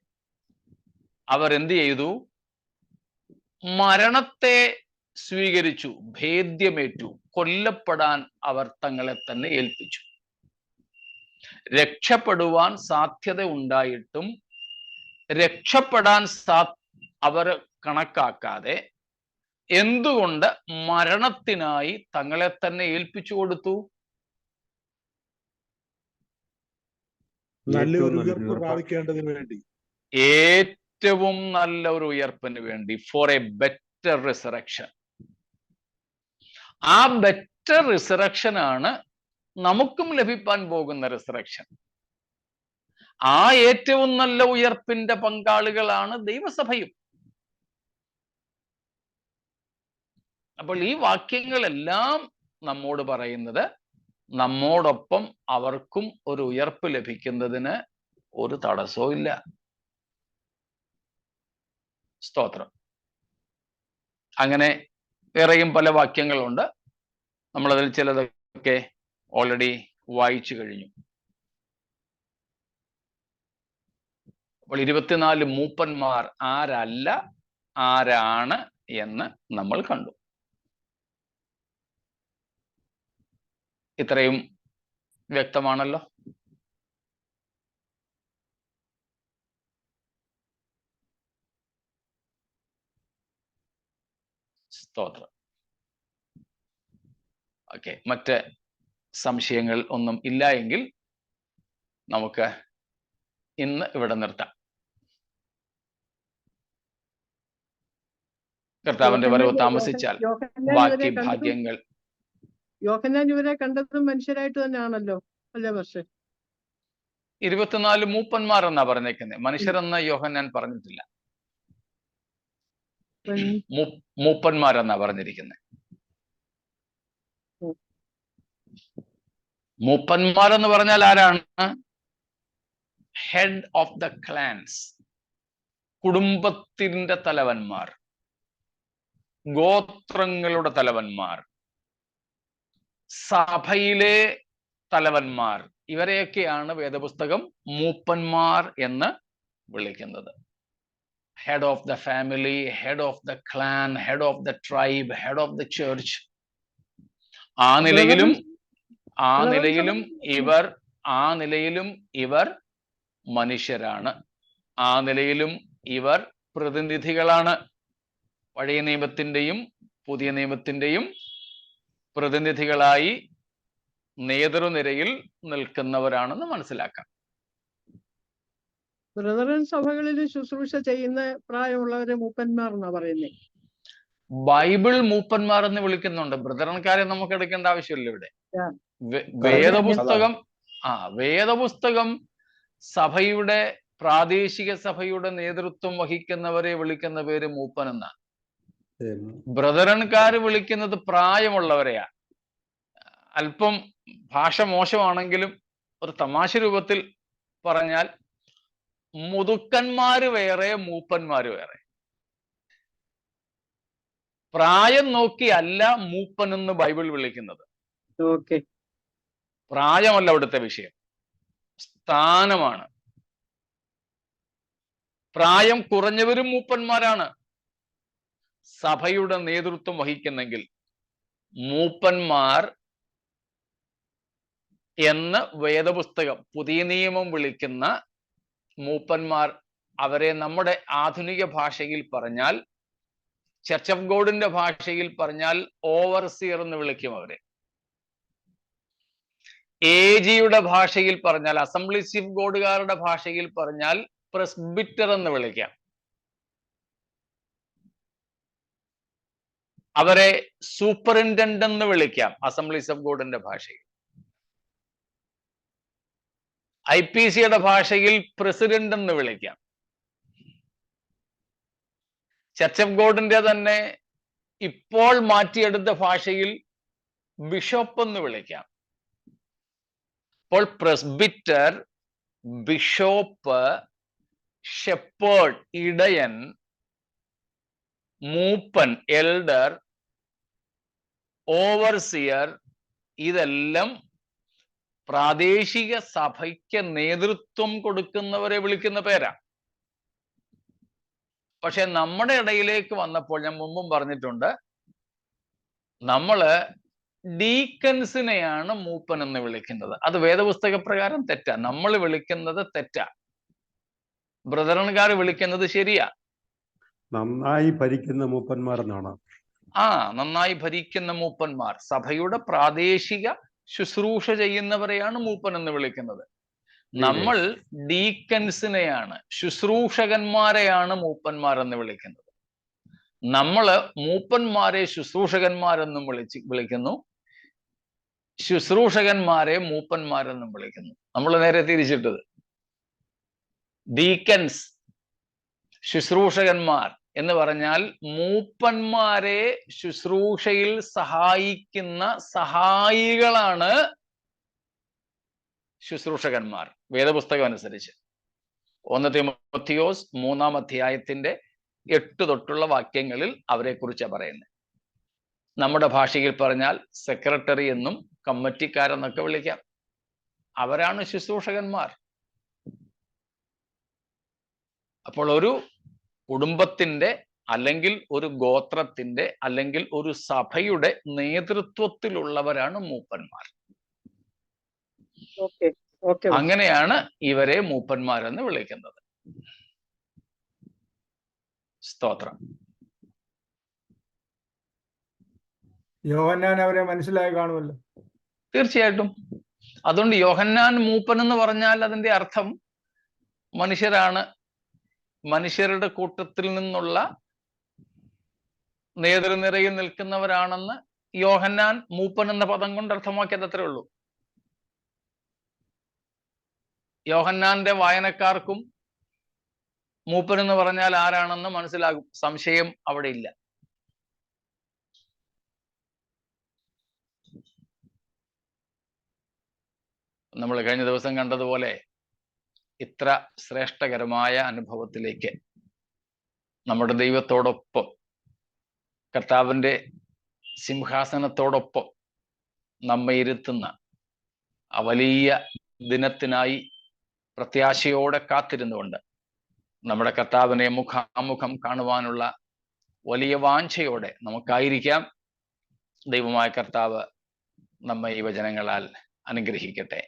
അവരെന്ത് ചെയ്തു? മരണത്തെ സ്വീകരിച്ചു, ഭേദ്യമേറ്റു, കൊല്ലപ്പെടാൻ അവർ തങ്ങളെ തന്നെ ഏൽപ്പിച്ചു. രക്ഷപ്പെടുവാൻ സാധ്യത ഉണ്ടായിട്ടും രക്ഷപ്പെടാൻ അവർ കണക്കാക്കാതെ എന്തുകൊണ്ട് മരണത്തിനായി തങ്ങളെ തന്നെ ഏൽപ്പിച്ചു കൊടുത്തു? നല്ലൊരു ഉയർപ്പ് പ്രാപിക്കേണ്ടതിന് വേണ്ടി, ഏറ്റവും നല്ല ഒരു ഉയർപ്പിന് വേണ്ടി, ഫോർ എ ബെറ്റർ റിസറക്ഷൻ. ആ ബെറ്റർ റിസറക്ഷൻ ആണ് നമുക്കും ലഭിക്കാൻ പോകുന്ന റിസറക്ഷൻ. ആ ഏറ്റവും നല്ല ഉയർപ്പിന്റെ പങ്കാളികളാണ് ദൈവസഭയും. അപ്പോൾ ഈ വാക്യങ്ങളെല്ലാം നമ്മോട് പറയുന്നത്, നമ്മോടൊപ്പം അവർക്കും ഒരു ഉയർപ്പ് ലഭിക്കുന്നതിന് ഒരു തടസ്സവും ഇല്ല. സ്തോത്രം. അങ്ങനെ വേറെയും പല വാക്യങ്ങളുണ്ട്. നമ്മളതിൽ ചിലതൊക്കെ ഓൾറെഡി വായിച്ചു കഴിഞ്ഞു. അപ്പോൾ 24 മൂപ്പന്മാർ ആരല്ല ആരാണ് എന്ന് നമ്മൾ കണ്ടു. ഇത്രയും വ്യക്തമാണല്ലോ. സ്തോത്രം. ഓക്കെ, മറ്റ് സംശയങ്ങൾ ഒന്നും ഇല്ല എങ്കിൽ നമുക്ക് ഇന്ന് ഇവിടെ നിർത്താം. കർത്താവിന്റെ വരവ് താമസിച്ചാൽ ബാക്കി ഭാഗ്യങ്ങൾ. യോഹന്നാൻ ഇവരെ കണ്ടതും മനുഷ്യരായിട്ട് തന്നെയാണല്ലോ, അല്ലേ പക്ഷേ? 24 മൂപ്പന്മാർ എന്നാ പറഞ്ഞേക്കുന്നത്, മനുഷ്യരെന്ന് യോഹന്നാൻ പറഞ്ഞിട്ടില്ല. മൂപ്പന്മാരെന്നാ പറഞ്ഞിരിക്കുന്നത്. മൂപ്പന്മാരെന്ന് പറഞ്ഞാൽ ആരാണ്? ഹെഡ് ഓഫ് ദ ക്ലാൻസ്, കുടുംബത്തിന്റെ തലവന്മാർ, ഗോത്രങ്ങളുടെ തലവന്മാർ, സഭയിലെ തലവന്മാർ, ഇവരെയൊക്കെയാണ് വേദപുസ്തകം മൂപ്പന്മാർ എന്ന് വിളിക്കുന്നത്. Head of the family, head of the clan, head of the tribe, head of the church. ആ നിലയിലും ഇവർ മനുഷ്യരാണ്. ആ നിലയിലും ഇവർ പ്രതിനിധികളാണ്. പഴയ നിയമത്തിന്റെയും പുതിയ നിയമത്തിന്റെയും പ്രതിനിധികളായി നേതൃനിരയിൽ നിൽക്കുന്നവരാണെന്ന് മനസ്സിലാക്കാം. ബ്രദറൻ സഭകളിൽ ശുശ്രൂഷ ചെയ്യുന്ന പ്രായമുള്ളവരെ മൂപ്പന്മാർ എന്നാ പറയുന്നത്. ബൈബിൾ മൂപ്പന്മാർ എന്ന് വിളിക്കുന്നുണ്ട്. ബ്രദറൻകാരെ നമുക്ക് എടുക്കേണ്ട ആവശ്യമില്ല ഇവിടെ. വേദപുസ്തകം സഭയുടെ, പ്രാദേശിക സഭയുടെ നേതൃത്വം വഹിക്കുന്നവരെ വിളിക്കുന്ന പേര് മൂപ്പൻ എന്നാണ്. ബ്രദറൻകാര് വിളിക്കുന്നത് പ്രായമുള്ളവരെയാ. അല്പം ഭാഷ മോശമാണെങ്കിലും ഒരു തമാശ രൂപത്തിൽ പറഞ്ഞാൽ മുതുക്കന്മാര് വേറെ, മൂപ്പന്മാര് വേറെ. പ്രായം നോക്കിയല്ല മൂപ്പൻ എന്ന് ബൈബിൾ വിളിക്കുന്നത്. പ്രായമല്ല അവിടുത്തെ വിഷയം, സ്ഥാനമാണ്. പ്രായം കുറഞ്ഞവരും മൂപ്പന്മാരാണ്. സഭയുടെ നേതൃത്വം വഹിക്കുന്നെങ്കിൽ മൂപ്പന്മാർ എന്ന് വേദപുസ്തകം, പുതിയ നിയമം വിളിക്കുന്ന മൂപ്പന്മാർ, അവരെ നമ്മുടെ ആധുനിക ഭാഷയിൽ പറഞ്ഞാൽ, ചർച്ച് ഓഫ് ഗോഡിന്റെ ഭാഷയിൽ പറഞ്ഞാൽ ഓവർസിയർ എന്ന് വിളിക്കും അവരെ. AGയുടെ ഭാഷയിൽ പറഞ്ഞാൽ, അസംബ്ലീസ് ഓഫ് ഗോഡുകാരുടെ ഭാഷയിൽ പറഞ്ഞാൽ പ്രസ്ബിറ്റർ എന്ന് വിളിക്കാം. അവരെ സൂപ്പറിൻറ്റൻഡന്റ് എന്ന് വിളിക്കാം അസംബ്ലീസ് ഓഫ് ഗോഡിന്റെ ഭാഷയിൽ. IPCയുടെ ഭാഷയിൽ പ്രസിഡന്റ് എന്ന് വിളിക്കാം. ചർച്ച് ഓഫ് ഗോഡിന്റെ തന്നെ ഇപ്പോൾ മാറ്റിയെടുത്ത ഭാഷയിൽ ബിഷപ്പ് എന്ന് വിളിക്കാം. അപ്പോൾ പ്രസ്ബിറ്റർ, ബിഷപ്പ്, ഷെപ്പേർഡ് ഇടയൻ, മൂപ്പൻ എൽഡർ, ഓവർസിയർ, ഇതെല്ലാം പ്രാദേശിക സഭയ്ക്ക് നേതൃത്വം കൊടുക്കുന്നവരെ വിളിക്കുന്ന പേരാ. പക്ഷെ നമ്മുടെ ഇടയിലേക്ക് വന്നപ്പോൾ ഞാൻ മുമ്പും പറഞ്ഞിട്ടുണ്ട്, നമ്മള് ഡീക്കൻസിനെയാണ് മൂപ്പൻ എന്ന് വിളിക്കുന്നത്. അത് വേദപുസ്തക പ്രകാരം തെറ്റാ. നമ്മൾ വിളിക്കുന്നത് തെറ്റാ. ബ്രദറൻകാർ വിളിക്കുന്നത് ശരിയാ. നന്നായി ഭരിക്കുന്ന മൂപ്പന്മാർ എന്നാണ്. നന്നായി ഭരിക്കുന്ന മൂപ്പന്മാർ, സഭയുടെ പ്രാദേശിക ശുശ്രൂഷ ചെയ്യുന്നവരെയാണ് മൂപ്പൻ എന്ന് വിളിക്കുന്നത്. നമ്മൾ ഡീക്കൻസിനെയാണ്, ശുശ്രൂഷകന്മാരെയാണ് മൂപ്പന്മാർ എന്ന് വിളിക്കുന്നത്. നമ്മള് മൂപ്പന്മാരെ ശുശ്രൂഷകന്മാരെന്നും വിളിക്കുന്നു, ശുശ്രൂഷകന്മാരെ മൂപ്പന്മാരെന്നും വിളിക്കുന്നു. നമ്മൾ നേരെ തിരിച്ചിട്ടത്. ഡീക്കൻസ്, ശുശ്രൂഷകന്മാർ എന്ന് പറഞ്ഞാൽ മൂപ്പന്മാരെ ശുശ്രൂഷയിൽ സഹായിക്കുന്ന സഹായികളാണ് ശുശ്രൂഷകന്മാർ വേദപുസ്തകം അനുസരിച്ച്. 1 തിമോത്തിയോസ് 3-ാം അധ്യായത്തിന്റെ 8 തൊട്ടുള്ള വാക്യങ്ങളിൽ അവരെ കുറിച്ചാണ് പറയുന്നത്. നമ്മുടെ ഭാഷയിൽ പറഞ്ഞാൽ സെക്രട്ടറി എന്നും കമ്മിറ്റിക്കാരെന്നൊക്കെ വിളിക്കാം. അവരാണ് ശുശ്രൂഷകന്മാർ. അപ്പോൾ ഒരു കുടുംബത്തിന്റെ, അല്ലെങ്കിൽ ഒരു ഗോത്രത്തിന്റെ, അല്ലെങ്കിൽ ഒരു സഭയുടെ നേതൃത്വത്തിലുള്ളവരാണ് മൂപ്പന്മാർ. അങ്ങനെയാണ് ഇവരെ മൂപ്പന്മാരെന്ന് വിളിക്കുന്നത്. സ്തോത്രം. യോഹന്നാൻ അവരെ മനസ്സിലായി കാണുമല്ലോ. തീർച്ചയായിട്ടും. അതുകൊണ്ട് യോഹന്നാൻ മൂപ്പൻ എന്ന് പറഞ്ഞാൽ അതിന്റെ അർത്ഥം മനുഷ്യരാണ്, മനുഷ്യരുടെ കൂട്ടത്തിൽ നിന്നുള്ള നേതൃനിരയിൽ നിൽക്കുന്നവരാണെന്ന് യോഹന്നാൻ മൂപ്പൻ എന്ന പദം കൊണ്ട് അർത്ഥമാക്കിയത് അത്രേ ഉള്ളൂ. യോഹന്നാന്റെ വായനക്കാർക്കും മൂപ്പൻ എന്ന് പറഞ്ഞാൽ ആരാണെന്ന് മനസ്സിലാകും. സംശയം അവിടെ ഇല്ല. നമ്മൾ കഴിഞ്ഞ ദിവസം കണ്ടതുപോലെ ഇത്ര ശ്രേഷ്ഠകരമായ അനുഭവത്തിലേക്ക് നമ്മുടെ ദൈവത്തോടൊപ്പം, കർത്താവിൻ്റെ സിംഹാസനത്തോടൊപ്പം നമ്മെ ഇരുത്തുന്ന ആ വലിയ ദിനത്തിനായി പ്രത്യാശയോടെ കാത്തിരുന്നുകൊണ്ട് നമ്മുടെ കർത്താവിനെ മുഖാമുഖം കാണുവാനുള്ള വലിയ വാഞ്ചയോടെ നമുക്കായിരിക്കാം. ദൈവമായ കർത്താവ് നമ്മെ ഈ വചനങ്ങളാൽ അനുഗ്രഹിക്കട്ടെ.